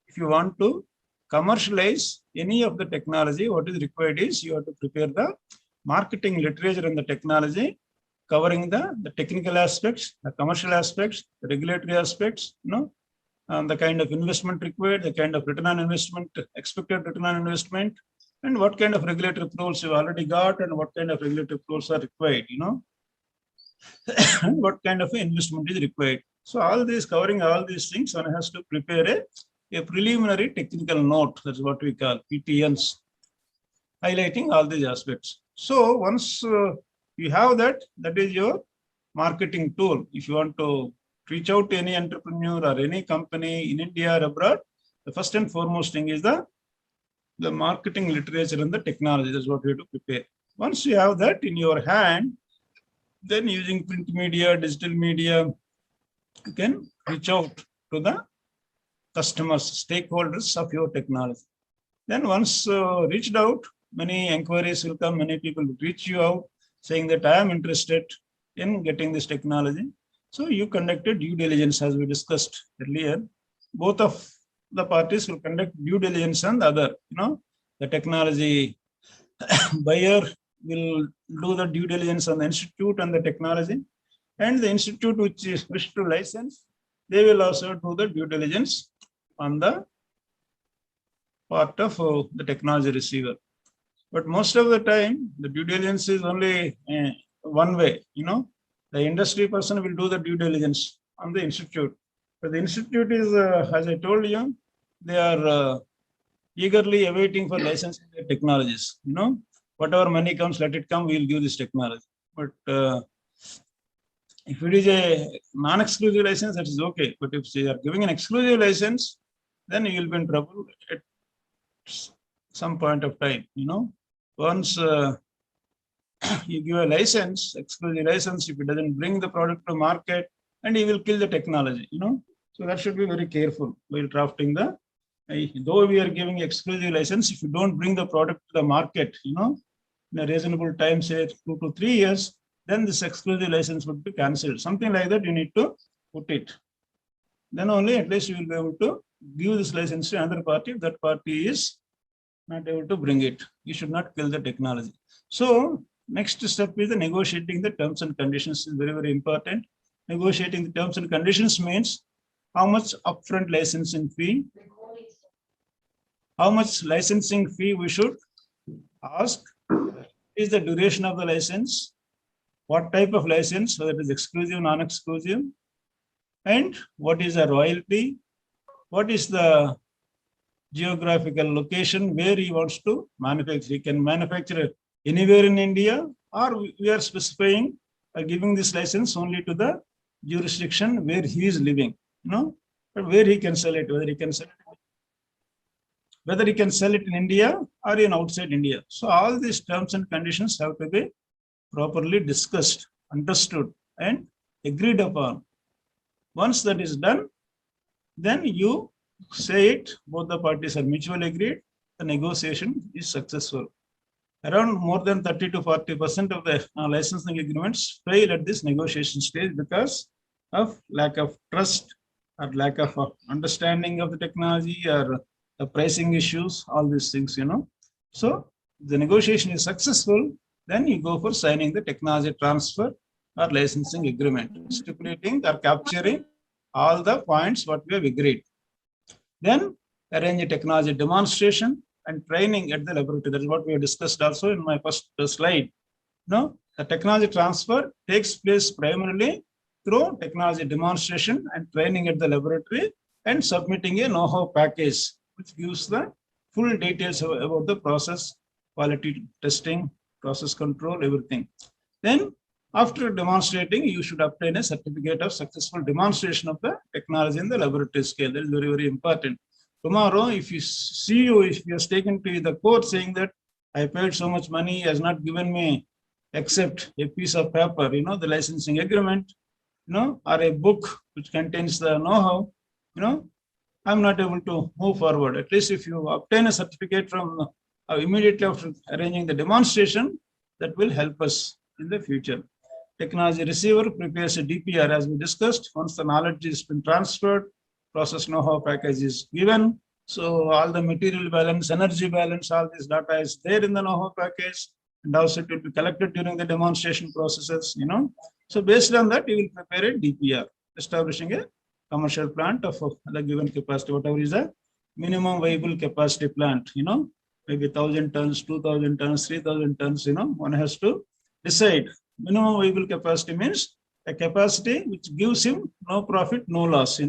[SPEAKER 1] If you want to commercialize any of the technology, what is required is you have to prepare the marketing literature on the technology, covering the technical aspects, the commercial aspects, the regulatory aspects, and the kind of investment required, the kind of return on investment, expected return on investment, and what kind of regulatory approvals you've already got and what kind of regulatory approvals are required, what kind of investment is required. So covering all these things, one has to prepare a preliminary technical note. That's what we call PTNs, highlighting all these aspects. So once you have that is your marketing tool. If you want to reach out to any entrepreneur or any company in India or abroad, the first and foremost thing is the marketing literature and the technology. That's what you have to prepare. Once you have that in your hand, then using print media, digital media, you can reach out to the customers, stakeholders of your technology. Then once reached out, many inquiries will come, many people will reach you out saying that I am interested in getting this technology. So you conducted due diligence as we discussed earlier. Both of the parties will conduct due diligence on the other, the technology buyer will do the due diligence on the institute and the technology, and the institute which is wished to license, they will also do the due diligence on the part of the technology receiver. But most of the time, the due diligence is only one way, the industry person will do the due diligence on the institute. But the institute is, as I told you, they are eagerly awaiting for licensing their technologies, whatever money comes, let it come, we will give this technology. But if it is a non-exclusive license, that is okay. But if they are giving an exclusive license, then you will be in trouble at some point of time, Once you give a license, exclusive license, if it doesn't bring the product to market, and he will kill the technology, So that should be very careful while drafting though we are giving exclusive license, if you don't bring the product to the market, in a reasonable time, say 2 to 3 years, then this exclusive license would be cancelled. Something like that, you need to put it. Then only at least you will be able to give this license to another party. If that party is not able to bring it, you should not kill the technology. So next step is the negotiating the terms and conditions is very, very important. Negotiating the terms and conditions means how much upfront licensing fee, how much licensing fee we should ask, is the duration of the license, what type of license, whether it is exclusive, non-exclusive, and what is the royalty, what is the geographical location where he wants to manufacture. He can manufacture anywhere in India, or we are specifying giving this license only to the jurisdiction where he is living, but where he can sell it, whether he can sell it in India or in outside India. So all these terms and conditions have to be properly discussed, understood, and agreed upon. Once that is done, then you say it, both the parties are mutually agreed, the negotiation is successful. Around more than 30 to 40% of the licensing agreements fail at this negotiation stage because of lack of trust or lack of understanding of the technology or the pricing issues, all these things, So the negotiation is successful, then you go for signing the technology transfer or licensing agreement, stipulating or capturing all the points what we have agreed. Then arrange a technology demonstration and training at the laboratory. That is what we have discussed also in my first slide. No, the technology transfer takes place primarily through technology demonstration and training at the laboratory and submitting a know-how package, which gives the full details about the process, quality testing, process control, everything. Then after demonstrating, you should obtain a certificate of successful demonstration of the technology in the laboratory scale. That is very, very important. Tomorrow, if you see you, if you are taken to the court saying that I paid so much money, has not given me except a piece of paper, the licensing agreement, or a book which contains the know-how, I'm not able to move forward. At least if you obtain a certificate from immediately after arranging the demonstration, that will help us in the future. Technology receiver prepares a DPR as we discussed. Once the knowledge has been transferred, process know-how package is given. So all the material balance, energy balance, all this data is there in the know-how package, and also it will be collected during the demonstration processes, So based on that, you will prepare a DPR, establishing a commercial plant of the given capacity, whatever is the minimum viable capacity plant, maybe 1,000 tons, 2,000 tons, 3,000 tons, one has to decide. Minimum viable capacity means a capacity which gives him no profit, no loss,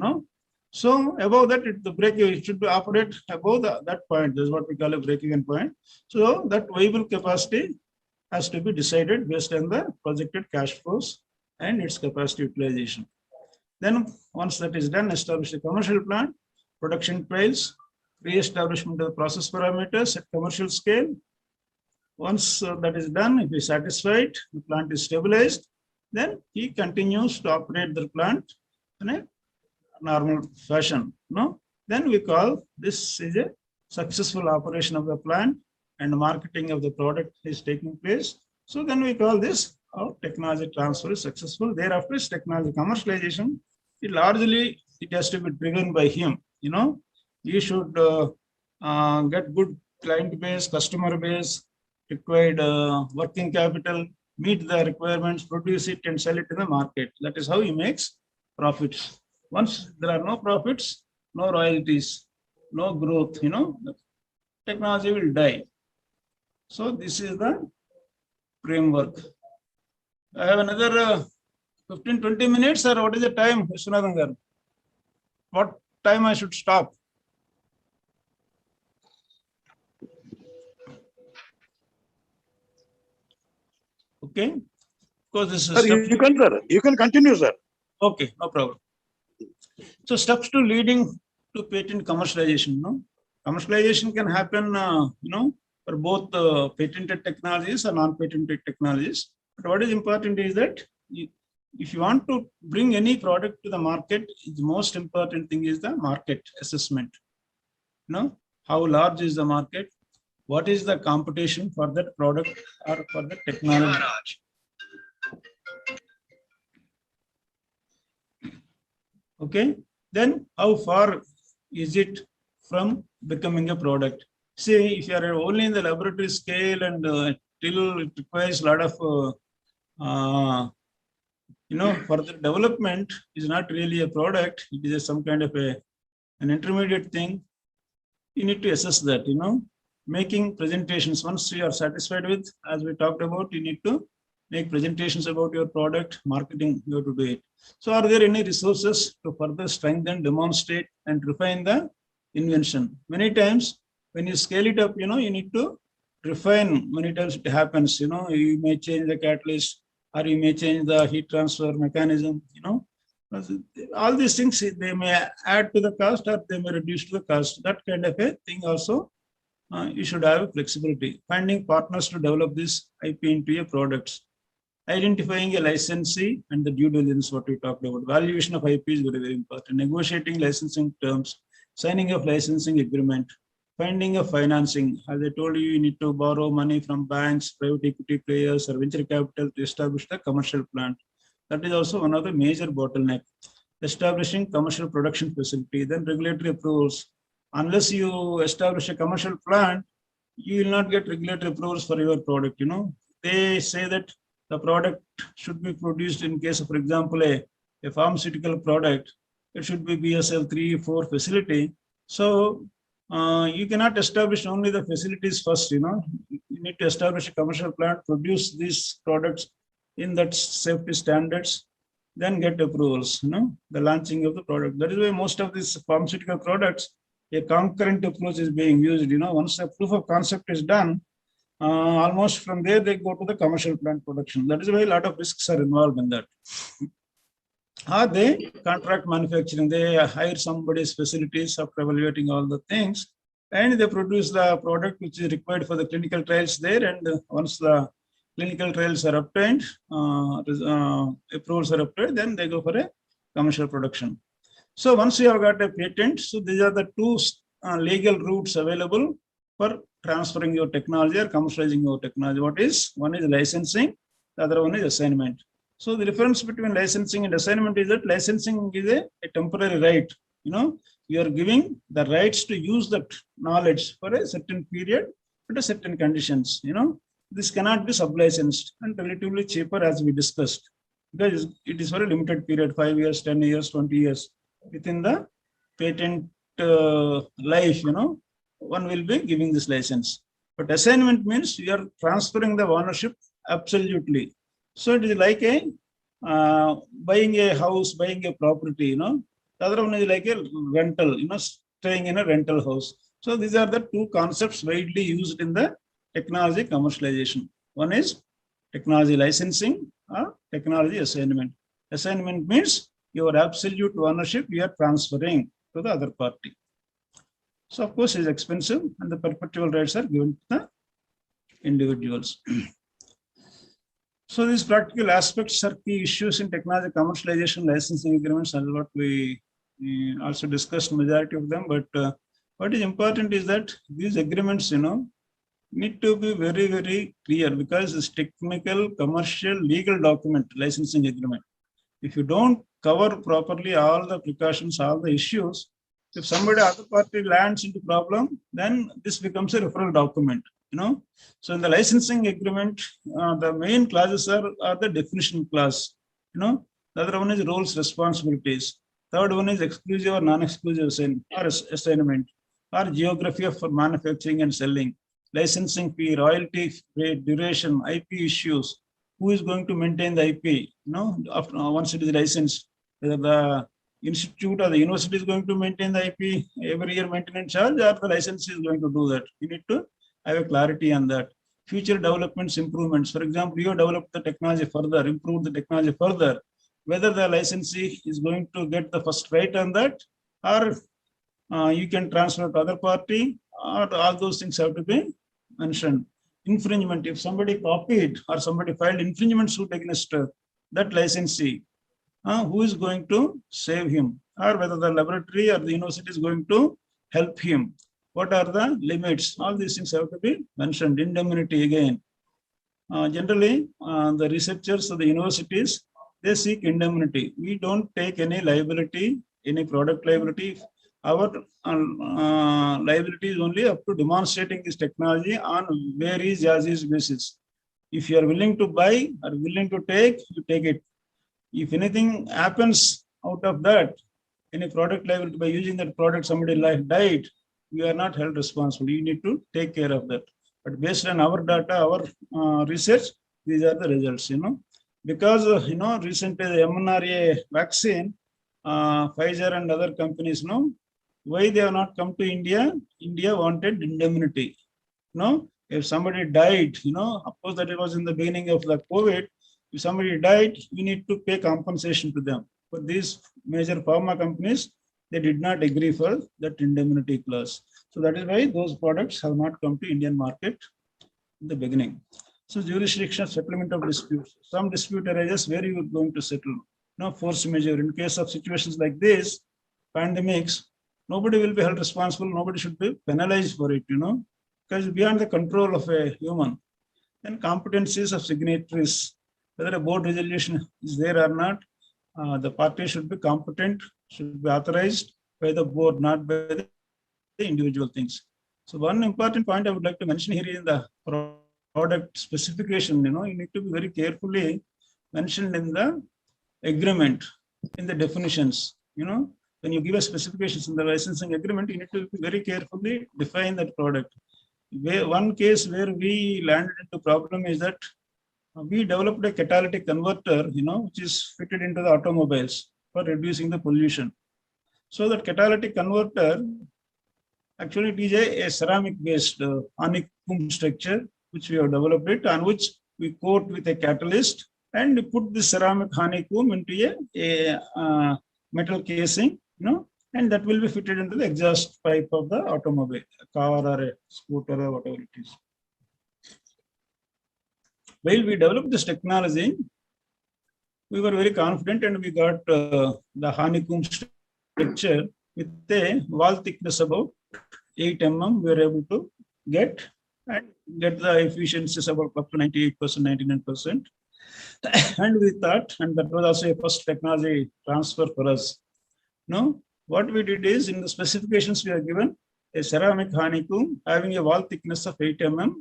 [SPEAKER 1] So above that, it should be operate above that point. That's what we call a break-even point. So that viable capacity has to be decided based on the projected cash flows and its capacity utilization. Then once that is done, establish a commercial plant, production trials, re-establishment of the process parameters at commercial scale. Once that is done, if he is satisfied, the plant is stabilized, then he continues to operate the plant in a normal fashion. Then we call this is a successful operation of the plant and marketing of the product is taking place. So then we call this technology transfer is successful. Thereafter is technology commercialization. It largely has to be driven by him. You should get good client base, customer base, required working capital, meet the requirements, produce it and sell it in the market. That is how he makes profits. Once there are no profits, no royalties, no growth, the technology will die. So this is the framework. I have another 15-20 minutes, or what is the time, Vishwanathan? What time I should stop? Okay. Because this is
[SPEAKER 2] sir, you can continue, sir.
[SPEAKER 1] Okay, no problem. So steps to leading to patent commercialization. Commercialization can happen, for both patented technologies or non-patented technologies. But what is important is that if you want to bring any product to the market, the most important thing is the market assessment. How large is the market? What is the competition for that product or for the technology? Okay, then how far is it from becoming a product? See, if you are only in the laboratory scale and till it requires a lot of, further development is not really a product. It is some kind of an intermediate thing. You need to assess that, making presentations. Once you are satisfied with, as we talked about, you need to make presentations about your product, marketing, you have to do it. So are there any resources to further strengthen, demonstrate, and refine the invention? Many times when you scale it up, you need to refine. Many times it happens, you may change the catalyst or you may change the heat transfer mechanism, all these things, they may add to the cost or they may reduce to the cost. That kind of a thing also, you should have flexibility. Finding partners to develop this IP into your products. Identifying a licensee and the due diligence, what we talked about. Valuation of IP is very, very important. Negotiating licensing terms, signing of licensing agreement, finding of financing. As I told you, you need to borrow money from banks, private equity players, or venture capital to establish the commercial plant. That is also one of the major bottlenecks. Establishing commercial production facility, then regulatory approvals. Unless you establish a commercial plant, you will not get regulatory approvals for your product. They say that the product should be produced in case of, for example, a pharmaceutical product, it should be BSL 3-4 facility. So you cannot establish only the facilities first, you need to establish a commercial plant, produce these products in that safety standards, then get approvals, the launching of the product. That is why most of these pharmaceutical products, a concurrent approach is being used. Once the proof of concept is done, almost from there they go to the commercial plant production. That is why a lot of risks are involved in that. Or they contract manufacturing, they hire somebody's facilities after evaluating all the things, and they produce the product which is required for the clinical trials there. And once the clinical trials are obtained, approvals are obtained, then they go for a commercial production. So once you have got a patent, so these are the two legal routes available for transferring your technology or commercializing your technology. One is licensing, the other one is assignment. So the difference between licensing and assignment is that licensing is a temporary right. You are giving the rights to use that knowledge for a certain period under certain conditions. This cannot be sub-licensed and relatively cheaper, as we discussed, because it is for a limited period, 5 years, 10 years, 20 years. Within the patent life, one will be giving this license. But assignment means you are transferring the ownership absolutely. So it is like a buying a house, buying a property. The other one is like a rental, staying in a rental house. So these are the two concepts widely used in the technology commercialization. One is technology licensing or technology assignment. Assignment means your absolute ownership you are transferring to the other party. So of course it's expensive, and the perpetual rights are given to the individuals. So these practical aspects are key issues in technology commercialization, licensing agreements, and what we also discussed majority of them. But what is important is that these agreements, need to be very, very clear, because it's technical, commercial, legal document, licensing agreement. If you don't cover properly all the precautions, all the issues, if somebody other party lands into problem, then this becomes a referral document. So in the licensing agreement, the main clauses are the definition clause. The other one is roles, responsibilities. Third one is exclusive or non-exclusive assignment, or geography of manufacturing and selling, licensing fee, royalty rate, duration, IP issues, who is going to maintain the IP, after once it is licensed, whether the institute or the university is going to maintain the IP every year maintenance charge, or the licensee is going to do that. You need to have a clarity on that. Future developments, improvements. For example, you develop the technology further, improve the technology further, whether the licensee is going to get the first right on that, or you can transfer to other party, or all those things have to be mentioned. Infringement, if somebody copied or somebody filed infringement suit against that licensee, who is going to save him, or whether the laboratory or the university is going to help him. What are the limits? All these things have to be mentioned. Indemnity again. Generally, the researchers of the universities, they seek indemnity. We don't take any liability, any product liability. Our liability is only up to demonstrating this technology on varies as is basis. If you are willing to buy or willing to take, you take it. If anything happens out of that, any product liability by using that product, somebody died, you are not held responsible. You need to take care of that. But based on our data, our research, these are the results. Because recently the mRNA vaccine, Pfizer and other companies, why they have not come to India? India wanted indemnity. If somebody died, of course that it was in the beginning of the COVID. If somebody died, you need to pay compensation to them. But these major pharma companies, they did not agree for that indemnity clause. So that is why those products have not come to Indian market in the beginning. So jurisdiction, settlement of disputes. Some dispute arises, where you are going to settle. Force majeure. In case of situations like this, pandemics, nobody will be held responsible. Nobody should be penalized for it, because beyond the control of a human. Then competencies of signatories, whether a board resolution is there or not, the party should be competent, should be authorized by the board, not by the individual things. So one important point I would like to mention here is the product specification. You need to be very carefully mentioned in the agreement, in the definitions. When you give a specifications in the licensing agreement, you need to very carefully define that product. one case where we landed into problem is that we developed a catalytic converter, which is fitted into the automobiles for reducing the pollution. So that catalytic converter, actually it is a ceramic based honeycomb structure, which we have developed it, on which we coat with a catalyst and put the ceramic honeycomb into a metal casing, and that will be fitted into the exhaust pipe of the automobile, a car or a scooter or whatever it is. While we developed this technology, we were very confident and we got the honeycomb structure with a wall thickness about 8 mm. We were able to get the efficiencies about up to 98%, 99%. And we thought, and that was also a first technology transfer for us. No, what we did is, in the specifications we are given a ceramic honeycomb having a wall thickness of 8 mm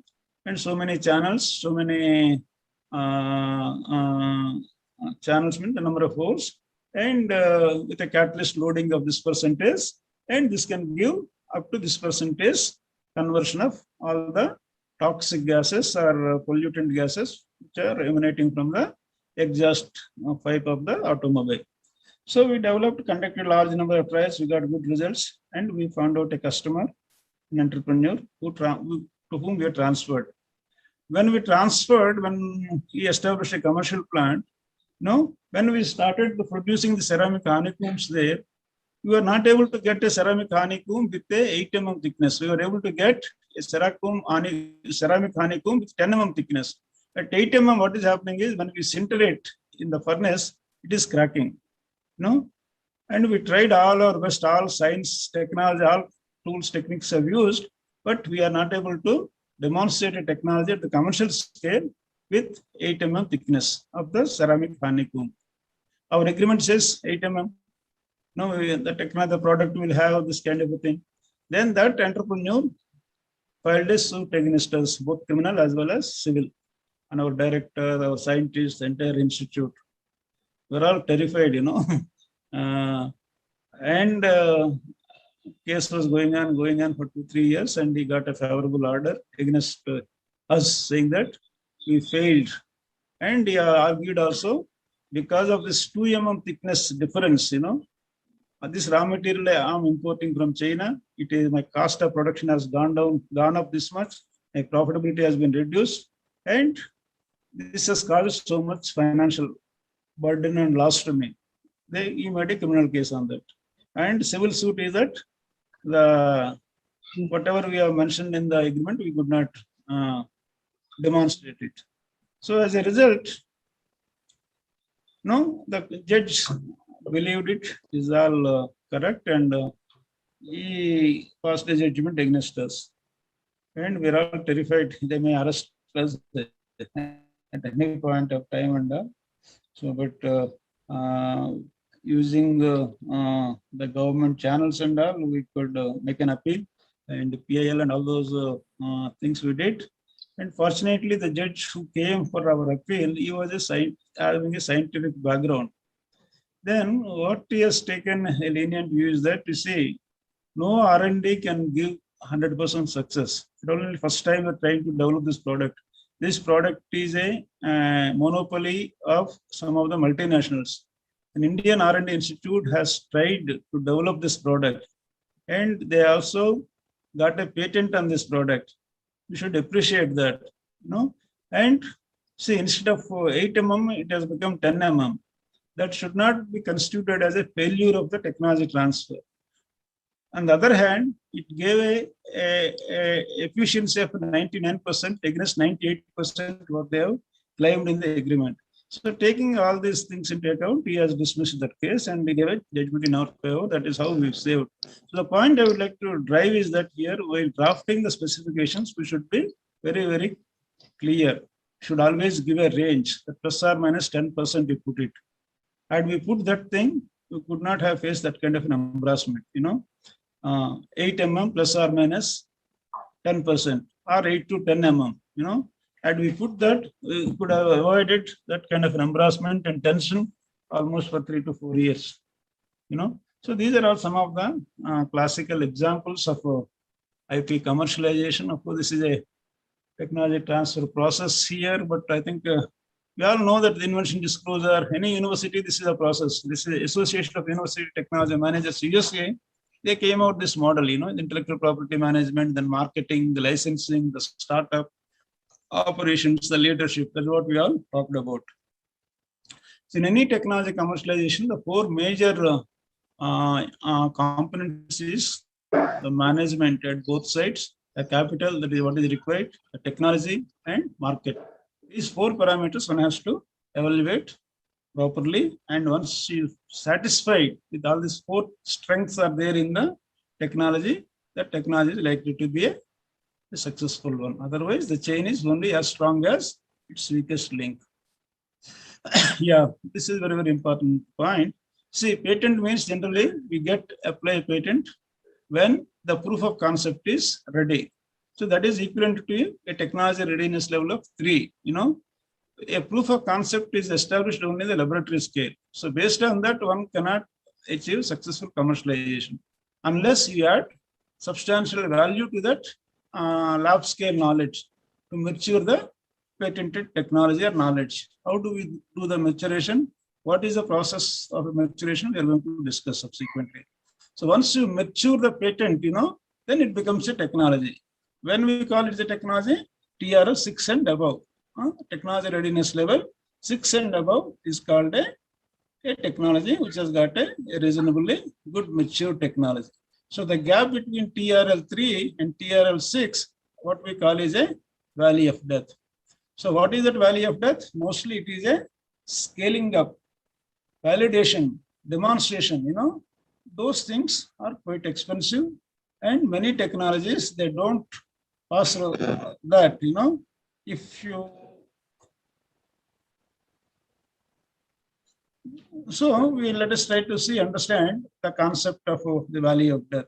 [SPEAKER 1] and so many channels, so many channels mean the number of holes, and with a catalyst loading of this percentage, and this can give up to this percentage conversion of all the toxic gases or pollutant gases which are emanating from the exhaust pipe of the automobile. So we developed, conducted large number of trials, we got good results, and we found out a customer, an entrepreneur to whom we are transferred. When we transferred, when he established a commercial plant, when we started producing the ceramic honeycombs there, we were not able to get a ceramic honeycomb with a 8 mm thickness. We were able to get a ceramic honeycomb with 10 mm thickness. At 8 mm, what is happening is when we sinterate in the furnace, it is cracking. And we tried all our best, all science, technology, all tools, techniques have used, but we are not able to demonstrate a technology at the commercial scale with 8 mm thickness of the ceramic honeycomb. Our agreement says 8 mm. The product will have this kind of a thing. Then that entrepreneur filed a suit against us, both criminal as well as civil. And our director, our scientists, the entire institute, we're all terrified, and case was going on for 2-3 years, and he got a favorable order against us, saying that we failed. And he argued also, because of this 2 mm thickness difference, this raw material I'm importing from China, my cost of production has gone up this much, my profitability has been reduced, and this has caused so much financial burden and loss to me. He made a criminal case on that. And civil suit is that whatever we have mentioned in the agreement, we could not demonstrate it. So as a result, the judge believed it is all correct, and he passed a judgment against us. And we're all terrified. They may arrest us at any point of time, and but using the government channels and all, we could make an appeal, and PIL and all those things we did. And fortunately, the judge who came for our appeal, he was having a scientific background. Then what he has taken a lenient view is that, you see, no R&D can give 100% success. It's only first time we're trying to develop this product. This product is a monopoly of some of the multinationals. An Indian R&D institute has tried to develop this product, and they also got a patent on this product. We should appreciate that, And see, instead of 8 mm, it has become 10 mm. That should not be constituted as a failure of the technology transfer. On the other hand, it gave a efficiency of 99% against 98% what they have claimed in the agreement. So taking all these things into account, he has dismissed that case and he gave a judgment in our favor. That is how we saved. So the point I would like to drive is that here, while drafting the specifications, we should be very, very clear. Should always give a range, that plus or minus 10% we put it. Had we put that thing, we could not have faced that kind of an embarrassment, 8 mm plus or minus 10% or 8 to 10 mm, Had we put that, we could have avoided that kind of an embarrassment and tension almost for 3 to 4 years, So these are all some of the classical examples of IP commercialization. Of course, this is a technology transfer process here, but I think we all know that the invention disclosure, any university, this is a process. This is Association of University Technology Managers, USA. They came out this model, the intellectual property management, then marketing, the licensing, the startup operations, the leadership. That's what we all talked about. So in any technology commercialization, the four major components is the management at both sides, the capital, that is what is required, the technology and market. These four parameters one has to evaluate properly, and once you satisfied with all these four strengths are there in the technology, that technology is likely to be a successful one. Otherwise, the chain is only as strong as its weakest link. Yeah, this is very, very important point. See, patent means generally we apply a patent when the proof of concept is ready. So that is equivalent to a technology readiness level of 3. A proof of concept is established only in the laboratory scale. So based on that, one cannot achieve successful commercialization unless you add substantial value to that lab scale knowledge to mature the patented technology or knowledge. How do we do the maturation? What is the process of maturation? We are going to discuss subsequently. So once you mature the patent, then it becomes a technology. When we call it a technology, TRL 6 and above. Technology readiness level 6 and above is called a technology which has got a reasonably good mature technology. So the gap between TRL 3 and TRL 6, what we call is a valley of death. So what is that valley of death? Mostly it is a scaling up, validation, demonstration, those things are quite expensive, and many technologies, they don't pass through that, if you. So let us try to understand the concept of the valley of death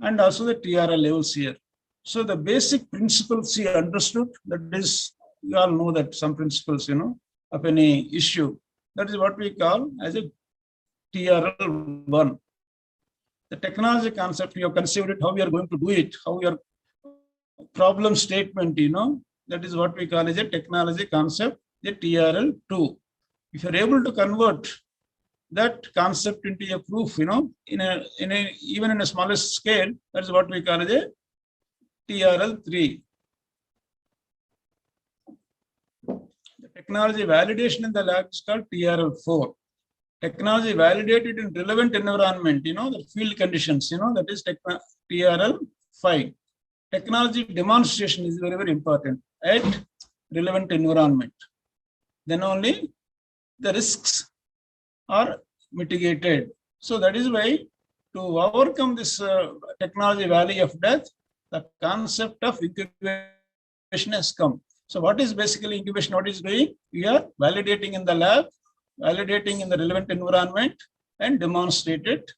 [SPEAKER 1] and also the TRL levels here. So the basic principles here understood, that is, you all know that some principles, of any issue, that is what we call as a TRL 1. The technology concept, you have conceived it, how we are going to do it, how your problem statement, that is what we call as a technology concept, the TRL 2. If you're able to convert that concept into a proof, even in a smallest scale, that's what we call as a TRL 3. The technology validation in the lab is called TRL 4. Technology validated in relevant environment, the field conditions, that is TRL 5. Technology demonstration is very, very important at relevant environment. Then only the risks are mitigated. So that is why, to overcome this technology valley of death, the concept of incubation has come. So what is basically incubation? What is doing? We are validating in the lab, validating in the relevant environment, and demonstrate it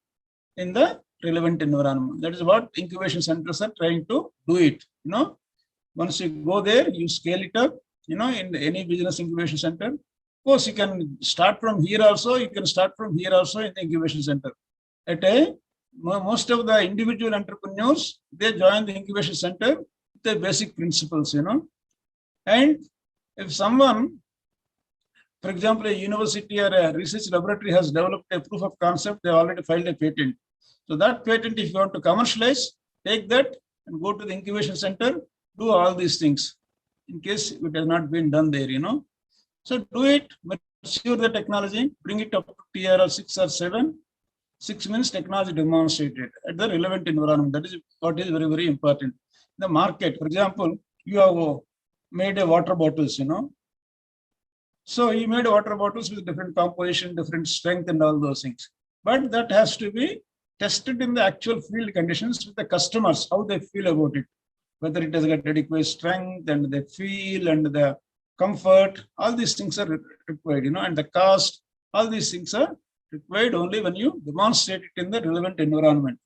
[SPEAKER 1] in the relevant environment. That is what incubation centers are trying to do it. Once you go there, you scale it up, in any business incubation center. Of course, you can start from here also. You can start from here also in the incubation center. Most of the individual entrepreneurs, they join the incubation center with the basic principles, And if someone, for example, a university or a research laboratory has developed a proof of concept, they already filed a patent. So that patent, if you want to commercialize, take that and go to the incubation center, do all these things in case it has not been done there, So do it, mature the technology, bring it up to TRL 6 or 7. 6 means technology demonstrated at the relevant environment. That is what is very, very important. The market, for example, you have made a water bottles, So you made water bottles with different composition, different strength and all those things. But that has to be tested in the actual field conditions with the customers, how they feel about it. Whether it has got adequate strength and the feel and the comfort, all these things are required, and the cost, all these things are required only when you demonstrate it in the relevant environment.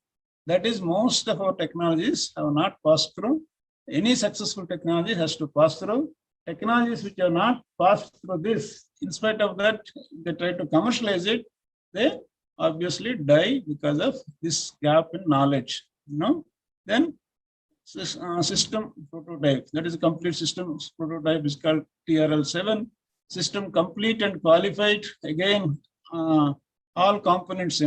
[SPEAKER 1] That is, most of our technologies have not passed through. Any successful technology has to pass through. Technologies which have not passed through this, in spite of that, they try to commercialize it, they obviously die because of this gap in knowledge. Then system prototype. That is a complete system prototype is called TRL 7. System complete and qualified. Again, all components,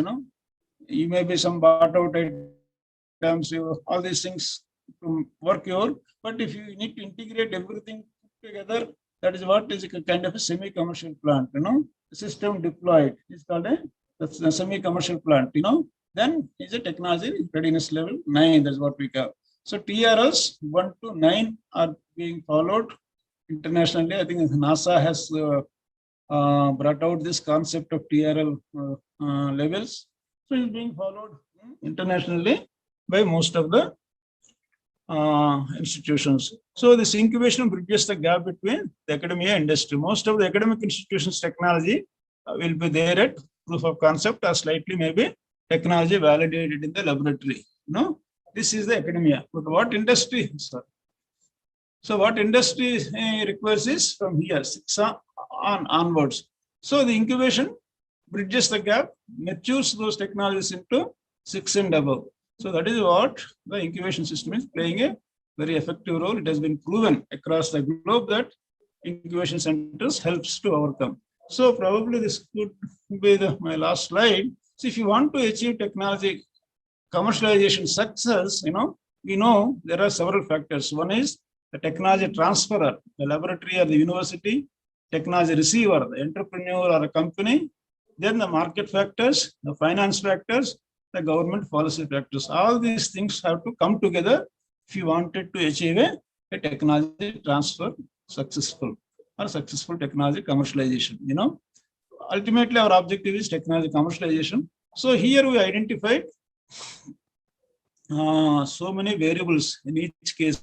[SPEAKER 1] you may be some bought out items, all these things to work your, but if you need to integrate everything together, that is what is a kind of a semi-commercial plant, system deployed is called a semi-commercial plant, then is a technology readiness level 9, that's what we call. So TRS 1 to 9 are being followed internationally. I think NASA has brought out this concept of TRL levels. So it's being followed internationally by most of the institutions. So this incubation bridges the gap between the academia and industry. Most of the academic institutions technology will be there at proof of concept or slightly maybe technology validated in the laboratory. This is the academia. But what industry, sir? So what industry requires is from here 6 onwards. So the incubation bridges the gap, matures those technologies into 6 and above. So that is what the incubation system is playing a very effective role. It has been proven across the globe that incubation centers helps to overcome. So probably this could be my last slide. So if you want to achieve technology commercialization success, we know there are several factors. One is the technology transferer, the laboratory or the university, technology receiver, the entrepreneur or a company, then the market factors, the finance factors, the government policy factors. All these things have to come together if you wanted to achieve a technology transfer successful or successful technology commercialization. Ultimately our objective is technology commercialization. So here we identified so many variables in each case.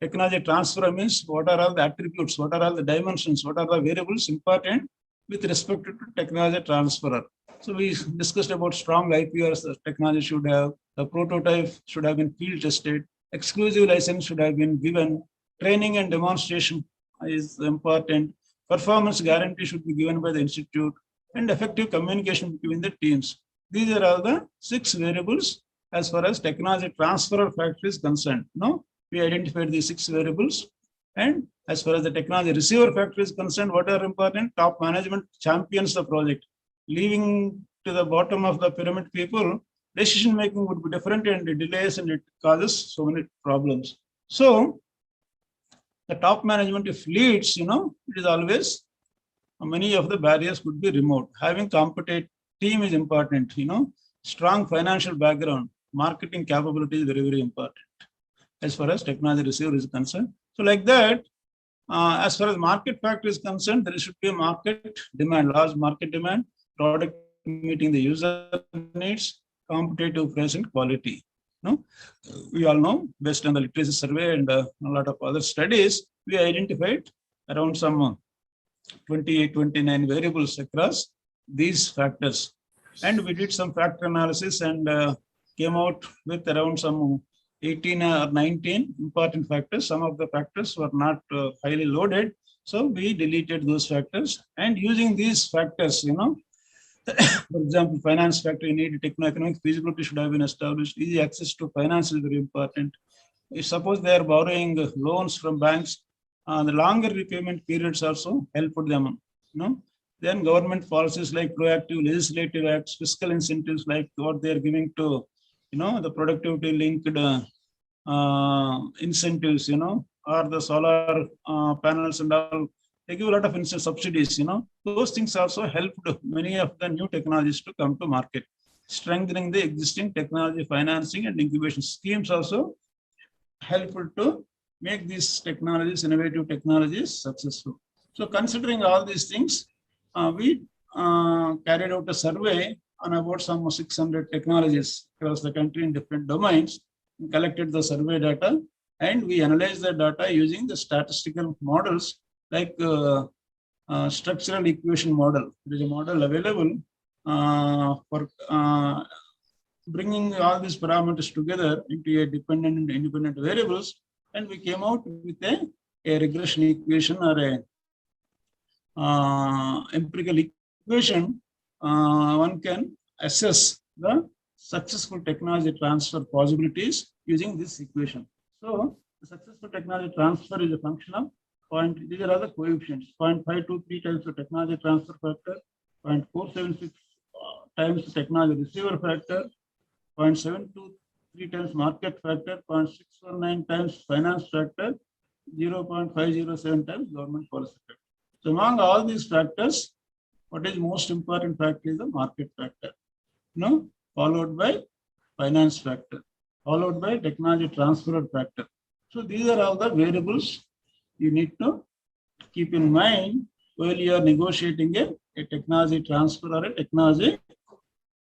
[SPEAKER 1] Technology transfer means what are all the attributes, what are all the dimensions, what are the variables important with respect to technology transfer. So we discussed about strong IPRs the technology should have, the prototype should have been field tested, exclusive license should have been given, training and demonstration is important, performance guarantee should be given by the institute, and effective communication between the teams. These are all the 6 variables as far as technology transfer factor is concerned. We identified these 6 variables. And as far as the technology receiver factor is concerned, what are important? Top management champions the project. Leaving to the bottom of the pyramid people, decision making would be different and it delays and it causes so many problems. So the top management, if leads, it is always many of the barriers could be removed. Having competent team is important, strong financial background, marketing capability is very, very important as far as technology receiver is concerned. So like that, as far as market factor is concerned, there should be a market demand, large market demand, product meeting the user needs, competitive price and quality. We all know, based on the literacy survey and a lot of other studies, we identified around some 28, 29 variables across these factors. And we did some factor analysis and came out with around some 18 or 19 important factors. Some of the factors were not highly loaded. So we deleted those factors. And using these factors, for example, finance factor, you need techno-economic feasibility should have been established. Easy access to finance is very important. If suppose they are borrowing loans from banks, the longer repayment periods also helped them. Then government policies like proactive legislative acts, fiscal incentives like what they are giving to, the productivity linked incentives, or the solar panels and all. They give a lot of subsidies, those things also helped many of the new technologies to come to market. Strengthening the existing technology financing and incubation schemes also helpful to make these technologies, innovative technologies, successful. So considering all these things, we carried out a survey on about some 600 technologies across the country in different domains, and collected the survey data, and we analyzed the data using the statistical models like structural equation model. There is a model available for bringing all these parameters together into a dependent and independent variables, and we came out with a regression equation or a empirical equation. One can assess the successful technology transfer possibilities using this equation. So the successful technology transfer is a function of these are the coefficients, 0.523 times the technology transfer factor, 0.476 times the technology receiver factor, 0.723 times market factor, 0.619 times finance factor, 0.507 times government policy factor. So among all these factors, what is most important factor is the market factor, followed by finance factor, followed by technology transfer factor. So these are all the variables you need to keep in mind while you are negotiating a technology transfer or a technology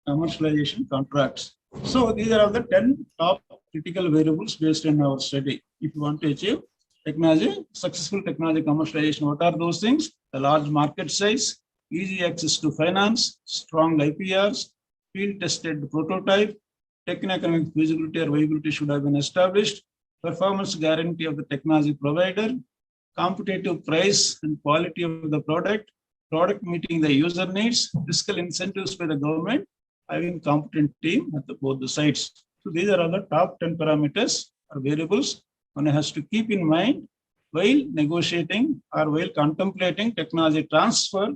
[SPEAKER 1] commercialization contracts. So these are all the 10 top critical variables based on our study. If you want to achieve successful technology commercialization, what are those things? The large market size, easy access to finance, strong IPRs, field tested prototype, techno-economic feasibility or viability should have been established, performance guarantee of the technology provider, competitive price and quality of the product meeting the user needs, fiscal incentives by the government, having competent team at both the sites. So these are all the top 10 parameters or variables one has to keep in mind while negotiating or while contemplating technology transfer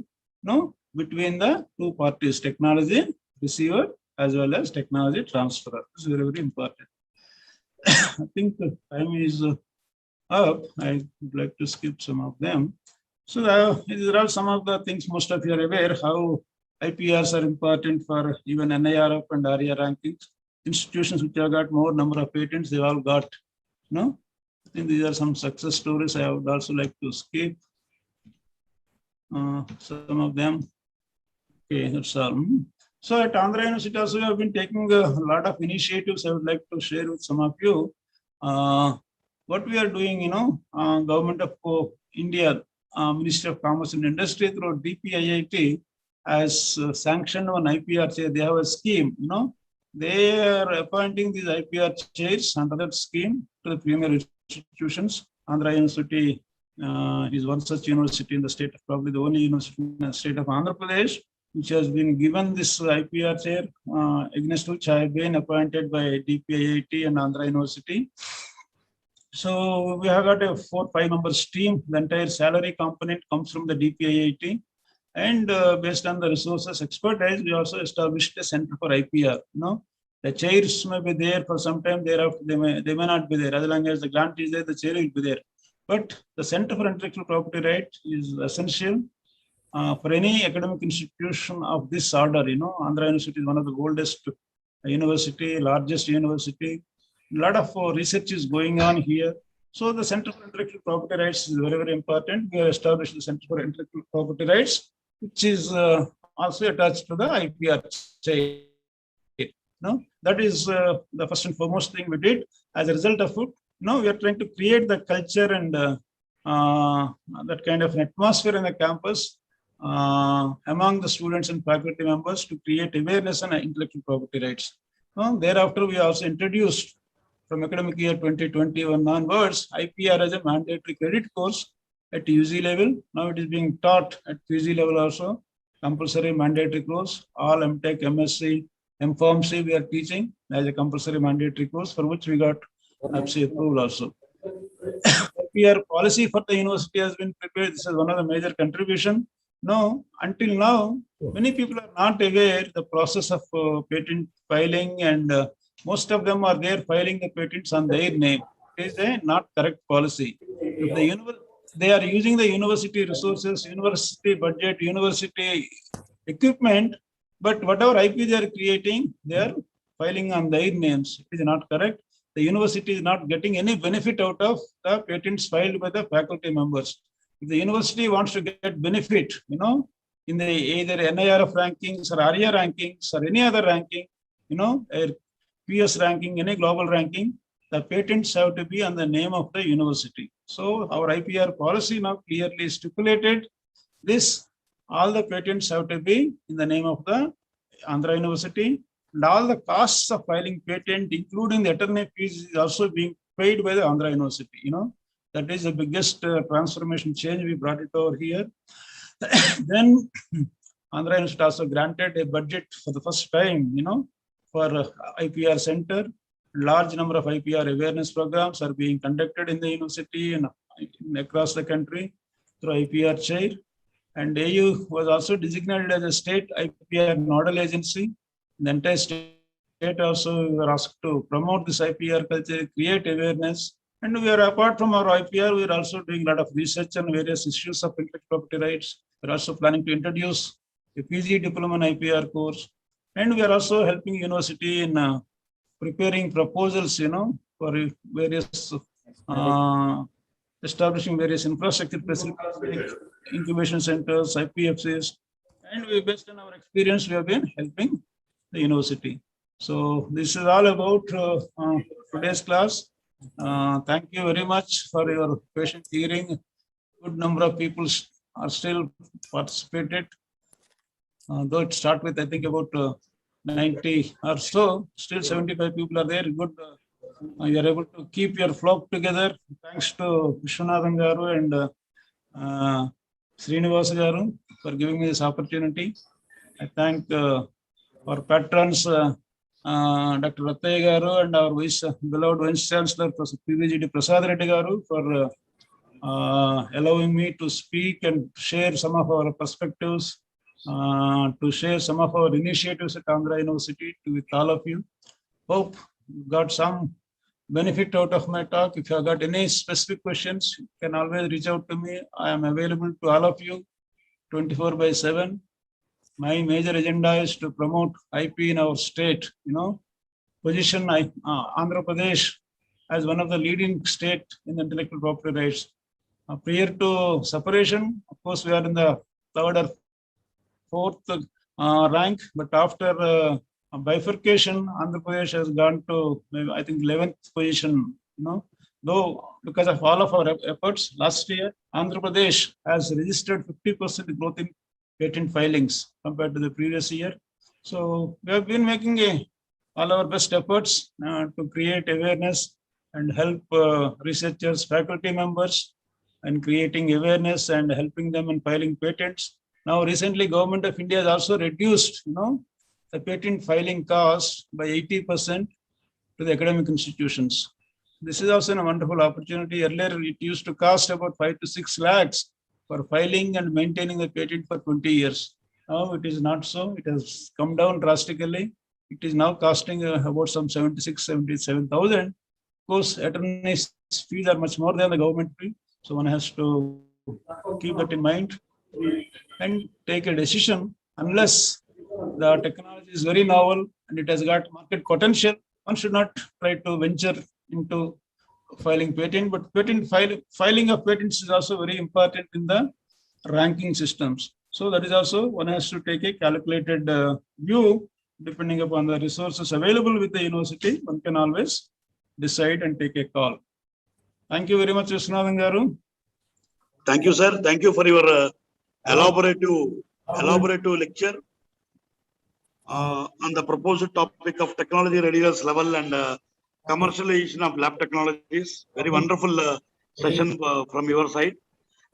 [SPEAKER 1] between the two parties, technology receiver as well as technology transfer. This is very, very important. I think the time is up. I would like to skip some of them. So these are all some of the things most of you are aware how IPRs are important for even NIRF and RER rankings. Institutions which have got more number of patents, they've all got, I think these are some success stories. I would also like to skip some of them. Okay, that's all. So at Andhra University also we have been taking a lot of initiatives I would like to share with some of you. What we are doing, Government of India, Ministry of Commerce and Industry through DPIIT has sanctioned one IPR chair. They have a scheme, they are appointing these IPR chairs under that scheme to the premier institutions. Andhra University is one such university in the state, probably the only university in the state of Andhra Pradesh, which has been given this IPR chair, against which I have been appointed by DPIIT and Andhra University. So we have got a 4-5 members team. The entire salary component comes from the DPIIT. And based on the resources expertise, we also established a center for IPR. The chairs may be there for some time, thereafter they may not be there. As long as the grant is there, the chair will be there. But the Center for Intellectual Property Rights is essential for any academic institution of this order. Andhra University is one of the oldest university, largest university. A lot of research is going on here. So the Center for Intellectual Property Rights is very, very important. We have established the Center for Intellectual Property Rights, which is also attached to the IPR chair. That is the first and foremost thing we did. As a result of it, we are trying to create the culture and that kind of an atmosphere in the campus among the students and faculty members to create awareness on intellectual property rights. Thereafter, we also introduced from academic year 2021 onwards, IPR as a mandatory credit course at UG level. Now it is being taught at PG level also, compulsory mandatory course. All MTech, MSc, MPharmC we are teaching as a compulsory mandatory course, for which we got APSI approval also. IPR policy for the university has been prepared. This is one of the major contribution. Until now, many people are not aware the process of patent filing, and most of them are there filing the patents on their name. It is a not correct policy. If they are using the university resources, university budget, university equipment, but whatever IP they are creating, they are filing on their names. It is not correct. The university is not getting any benefit out of the patents filed by the faculty members. If the university wants to get benefit, in the either NIRF rankings or RER rankings or any other ranking, PS ranking, any global ranking, the patents have to be on the name of the university. So our IPR policy now clearly stipulated this. All the patents have to be in the name of the Andhra University, and all the costs of filing patent, including the attorney fees, is also being paid by the Andhra University. That is the biggest transformation change. We brought it over here. Then Andhra University also granted a budget for the first time, for IPR center. Large number of IPR awareness programs are being conducted in the university and across the country through IPR chair. And AU was also designated as a state IPR nodal agency. The entire state also we were asked to promote this IPR culture, create awareness. And we are, apart from our IPR, we are also doing a lot of research on various issues of intellectual property rights. We're also planning to introduce a PG diploma in IPR course. And we are also helping university in preparing proposals, for various establishing various infrastructure facilities, incubation centers, IPFCs. And we, based on our experience, we have been helping the university. So this is all about today's class. Thank you very much for your patient hearing. Good number of people are still participated. Though it start with, I think, about 90 or so, still 75 people are there. Good. You are able to keep your flock together. Thanks to Vishwanathan Garu and Srinivas Garu for giving me this opportunity. I thank our patrons, Dr. Rattaya Garu and our beloved Vice Chancellor, PVGD Prasad Reddy Garu, for allowing me to speak and share some of our perspectives, to share some of our initiatives at Andhra University with all of you. Hope you got some benefit out of my talk. If you have got any specific questions, you can always reach out to me. I am available to all of you 24/7. My major agenda is to promote IP in our state, position Andhra Pradesh as one of the leading state in the intellectual property rights. Prior to separation, of course, we are in the third or fourth rank, but after bifurcation, Andhra Pradesh has gone to, I think, 11th position. Though because of all of our efforts last year, Andhra Pradesh has registered 50% growth in patent filings compared to the previous year. So we have been making all our best efforts to create awareness and help researchers, faculty members, and creating awareness and helping them in filing patents. Now, recently, Government of India has also reduced, the patent filing cost by 80% to the academic institutions. This is also a wonderful opportunity. Earlier, it used to cost about 5 to 6 lakhs for filing and maintaining the patent for 20 years. Now it is not so. It has come down drastically. It is now costing about some 76,000-77,000. Of course, attorneys' fees are much more than the government fee. So one has to keep that in mind and take a decision. Unless the technology is very novel and it has got market potential, one should not try to venture into filing patent. But filing of patents is also very important in the ranking systems. So that is also one has to take a calculated view depending upon the resources available with the university. One can always decide and take a call. Thank you very much, Vishwanathan Garu.
[SPEAKER 2] Thank you, sir. Thank you for your elaborative lecture on the proposed topic of technology readiness level and commercialization of lab technologies. Very wonderful session from your side.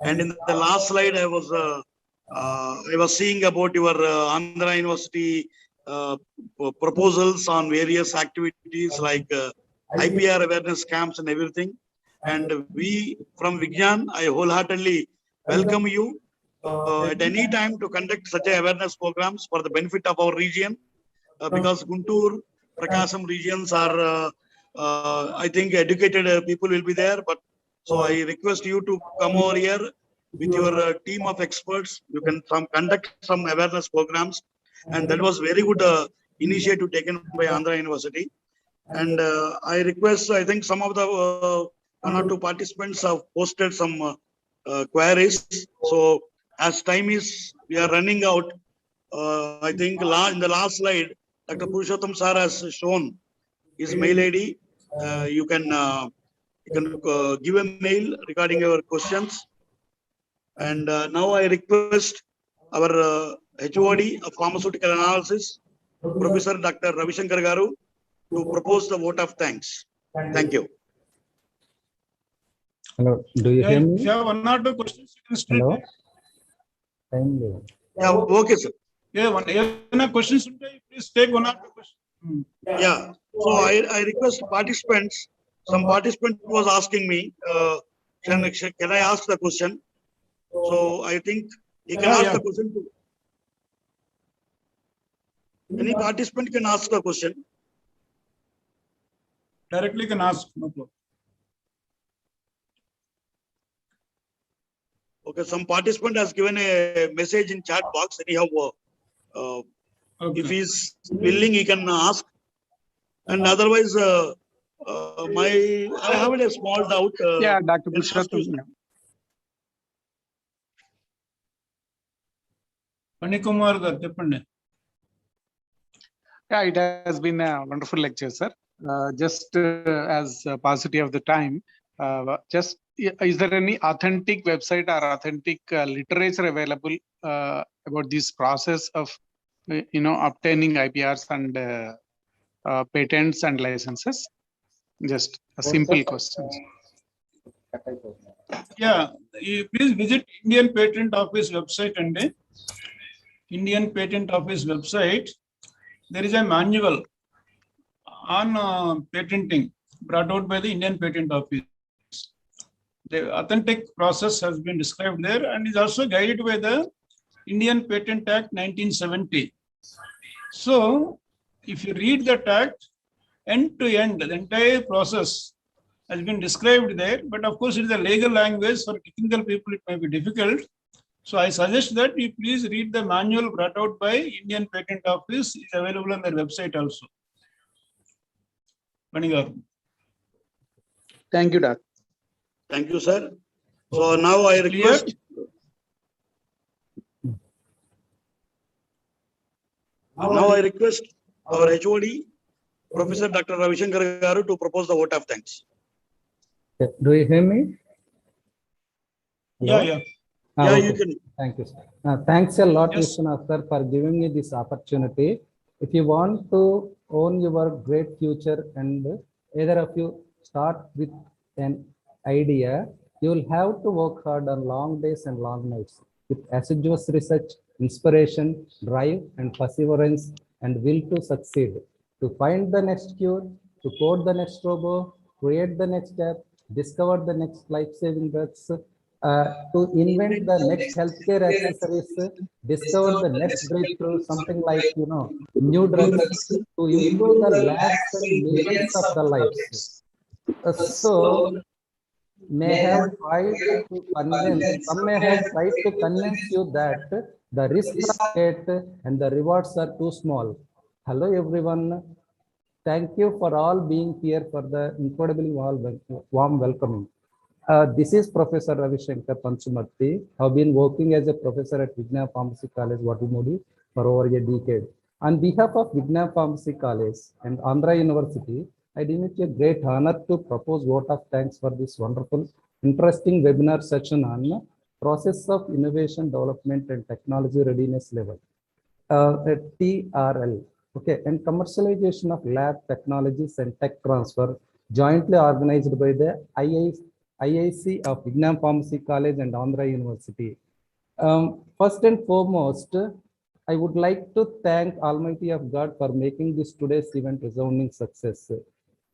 [SPEAKER 2] And in the last slide, I was seeing about your Andhra University proposals on various activities like IPR awareness camps and everything. And we from Vigyan, I wholeheartedly welcome you at any time to conduct such awareness programs for the benefit of our region, because Guntur, Prakasam regions are, I think, educated people will be there. But so I request you to come over here with your team of experts. You can conduct some awareness programs, and that was very good initiative taken by Andhra University. And I request, I think some of the one or two participants have posted some queries. So as time is, we are running out. I think in the last slide, Dr. Purushottam sir has shown his mail ID. You can give a mail regarding your questions. And now I request our HOD of Pharmaceutical Analysis, Professor Dr. Ravishankar Garu, to propose the vote of thanks. Thank you.
[SPEAKER 3] Hello, do you hear me?
[SPEAKER 1] If you have one or two questions, you can still
[SPEAKER 3] Hello?
[SPEAKER 1] take.
[SPEAKER 2] Yeah, okay, sir.
[SPEAKER 1] Yeah, one questions, please take one or two questions.
[SPEAKER 2] Yeah. So I request participants. Some participant was asking me, can I ask the question? So I think he can ask the question to any participant can ask the question.
[SPEAKER 1] Directly can ask. No problem.
[SPEAKER 2] Okay, some participant has given a message in chat box. Anyhow, if he is willing, he can ask. And otherwise, I have a small doubt.
[SPEAKER 3] Yeah, Dr. Purushottam.
[SPEAKER 1] Panikumar garu cheppandi.
[SPEAKER 3] Yeah, it has been a wonderful lecture, sir. Just as a paucity of the time, is there any authentic website or authentic literature available about this process of obtaining IPRs and patents and licenses? Just a simple question.
[SPEAKER 1] Yeah, you please visit Indian Patent Office website and Indian Patent Office website. There is a manual on patenting brought out by the Indian Patent Office. The authentic process has been described there and is also guided by the Indian Patent Act 1970. So, if you read that act, end to end, the entire process has been described there. But of course, it is a legal language. For technical people, it may be difficult. So, I suggest that you please read the manual brought out by Indian Patent Office. It's available on their website also.
[SPEAKER 3] Thank you, Doc.
[SPEAKER 2] Thank you, sir. So now I request. Now I request our HOD, Professor Dr. Ravishankar Garu, to propose the vote of thanks.
[SPEAKER 4] Do you hear me?
[SPEAKER 1] Hello? Yeah.
[SPEAKER 2] Okay. You can.
[SPEAKER 4] Thank you, sir. Thanks a lot, Vishwanath sir, for giving me this opportunity. If you want to own your great future and either of you start with an idea, you will have to work hard on long days and long nights with assiduous research, inspiration, drive, and perseverance, and will to succeed. To find the next cure, to code the next robot, create the next app, discover the next life-saving drugs, to invent the next healthcare accessories, discover the next breakthrough, something like, new drugs, to improve the lakhs and millions of the lives. So, may have tried to convince, some may have tried to convince you that the risks are great and the rewards are too small. Hello, everyone. Thank you for all being here for the incredibly warm welcoming. This is Professor Ravishankar Panchumurthy. I've been working as a professor at Vignan Pharmacy College, Vatimudi, for over a decade. On behalf of Vignan Pharmacy College and Andhra University, I deem it a great honor to propose vote of thanks for this wonderful, interesting webinar session on process of innovation, development, and technology readiness level, TRL. Okay, and commercialization of lab technologies and tech transfer, jointly organized by the IIC of Vignan Pharmacy College and Andhra University. First and foremost, I would like to thank Almighty of God for making this today's event resounding success.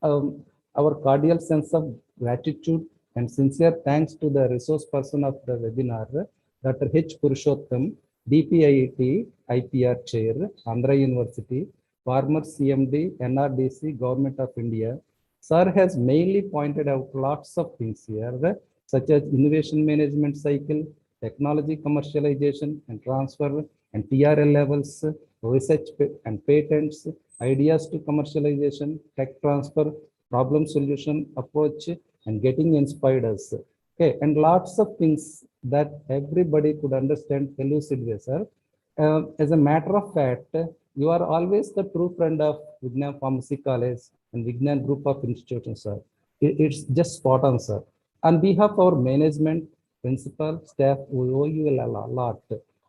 [SPEAKER 4] Our cordial sense of gratitude and sincere thanks to the resource person of the webinar, Dr. H. Purushottam, DPIIT IPR Chair, Andhra University, former CMD, NRDC, Government of India. Sir has mainly pointed out lots of things here, such as innovation management cycle, technology commercialization and transfer, and TRL levels, research and patents, ideas to commercialization, tech transfer, problem solution approach, and getting inspired us. Okay, and lots of things that everybody could understand elucidly, sir. As a matter of fact, you are always the true friend of Vignan Pharmacy College and Vignan Group of Institutions, sir. It's just spot on, sir. On behalf of our management, principal, staff, we owe you a lot.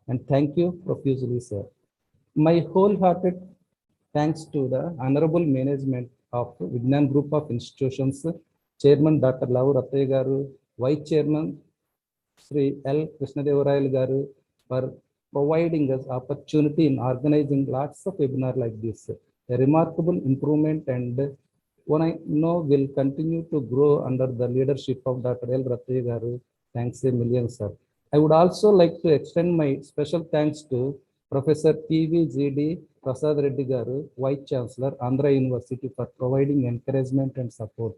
[SPEAKER 4] And thank you profusely, sir. My wholehearted thanks to the honorable management of Vignan Group of Institutions, Chairman Dr. Lavu Rattaya Garu, Vice Chairman Sri L. Krishnadevarayal Garu, for providing us opportunity in organizing lots of webinars like this. a remarkable improvement, and one I know will continue to grow under the leadership of Dr. L. Rathiya Garu. Thanks a million, sir. I would also like to extend my special thanks to Professor PVGD Prasad Reddy Garu, Vice Chancellor, Andhra University, for providing encouragement and support.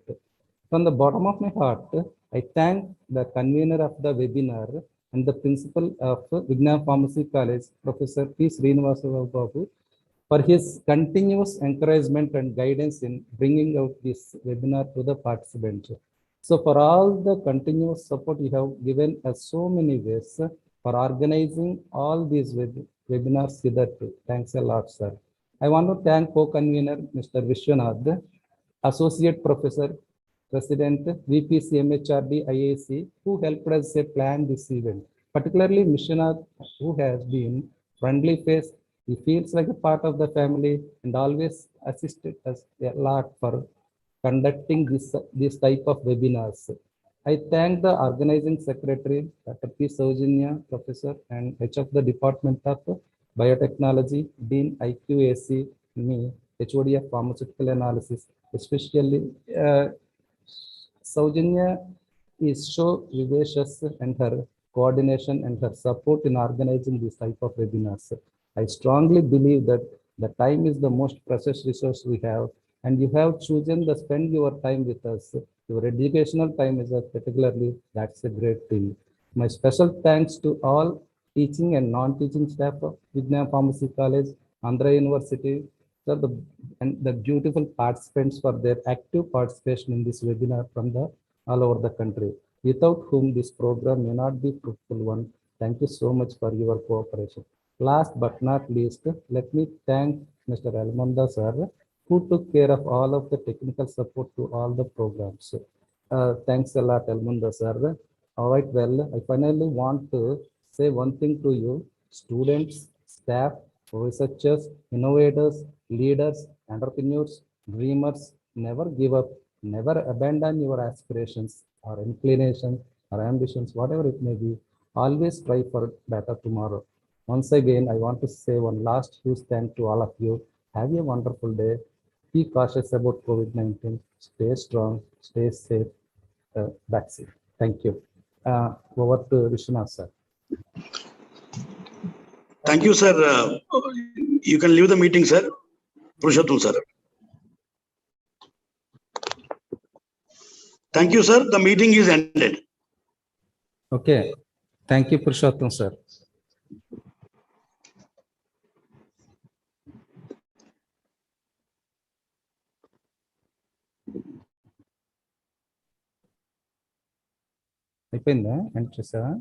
[SPEAKER 4] From the bottom of my heart, I thank the convener of the webinar and the principal of Vignam Pharmacy College, Professor P. Srinivasa Babu, for his continuous encouragement and guidance in bringing out this webinar to the participants. So for all the continuous support you have given us so many ways for organizing all these webinars hitherto. Thanks a lot, sir. I want to thank co-convener Mr. Vishwanath, Associate Professor, President, VPC MHRD IAC, who helped us plan this event. Particularly Vishwanath, who has been friendly face. He feels like a part of the family and always assisted us a lot for conducting this type of webinars. I thank the organizing secretary, Dr. P. Saujanya, Professor and Head of the Department of Biotechnology, Dean IQAC, me, HOD of Pharmaceutical Analysis, especially Saujanya is so vivacious, and her coordination and her support in organizing this type of webinars. I strongly believe that the time is the most precious resource we have, and you have chosen to spend your time with us. Your educational time is particularly, that's a great thing. My special thanks to all teaching and non-teaching staff of Vignam Pharmacy College, Andhra University, and the beautiful participants for their active participation in this webinar from the all over the country, without whom this program may not be fruitful one. Thank you so much for your cooperation. Last but not least, let me thank Mr. Almanda sir, who took care of all of the technical support to all the programs. Thanks a lot, Almanda sir. All right, well, I finally want to say one thing to you, students, staff, researchers, innovators, leaders, entrepreneurs, dreamers, never give up, never abandon your aspirations or inclinations or ambitions, whatever it may be. Always strive for better tomorrow. Once again, I want to say one last huge thank to all of you. Have a wonderful day. Be cautious about COVID-19. Stay strong, stay safe. That's it. Thank you. Over to Vishwanath, sir.
[SPEAKER 2] Thank you, sir. You can leave the meeting, sir. Purushottam, sir. Thank you, sir. The meeting is ended.
[SPEAKER 4] Okay. Thank you, Purushottam, sir. అయిపోయిందా? Entry sir.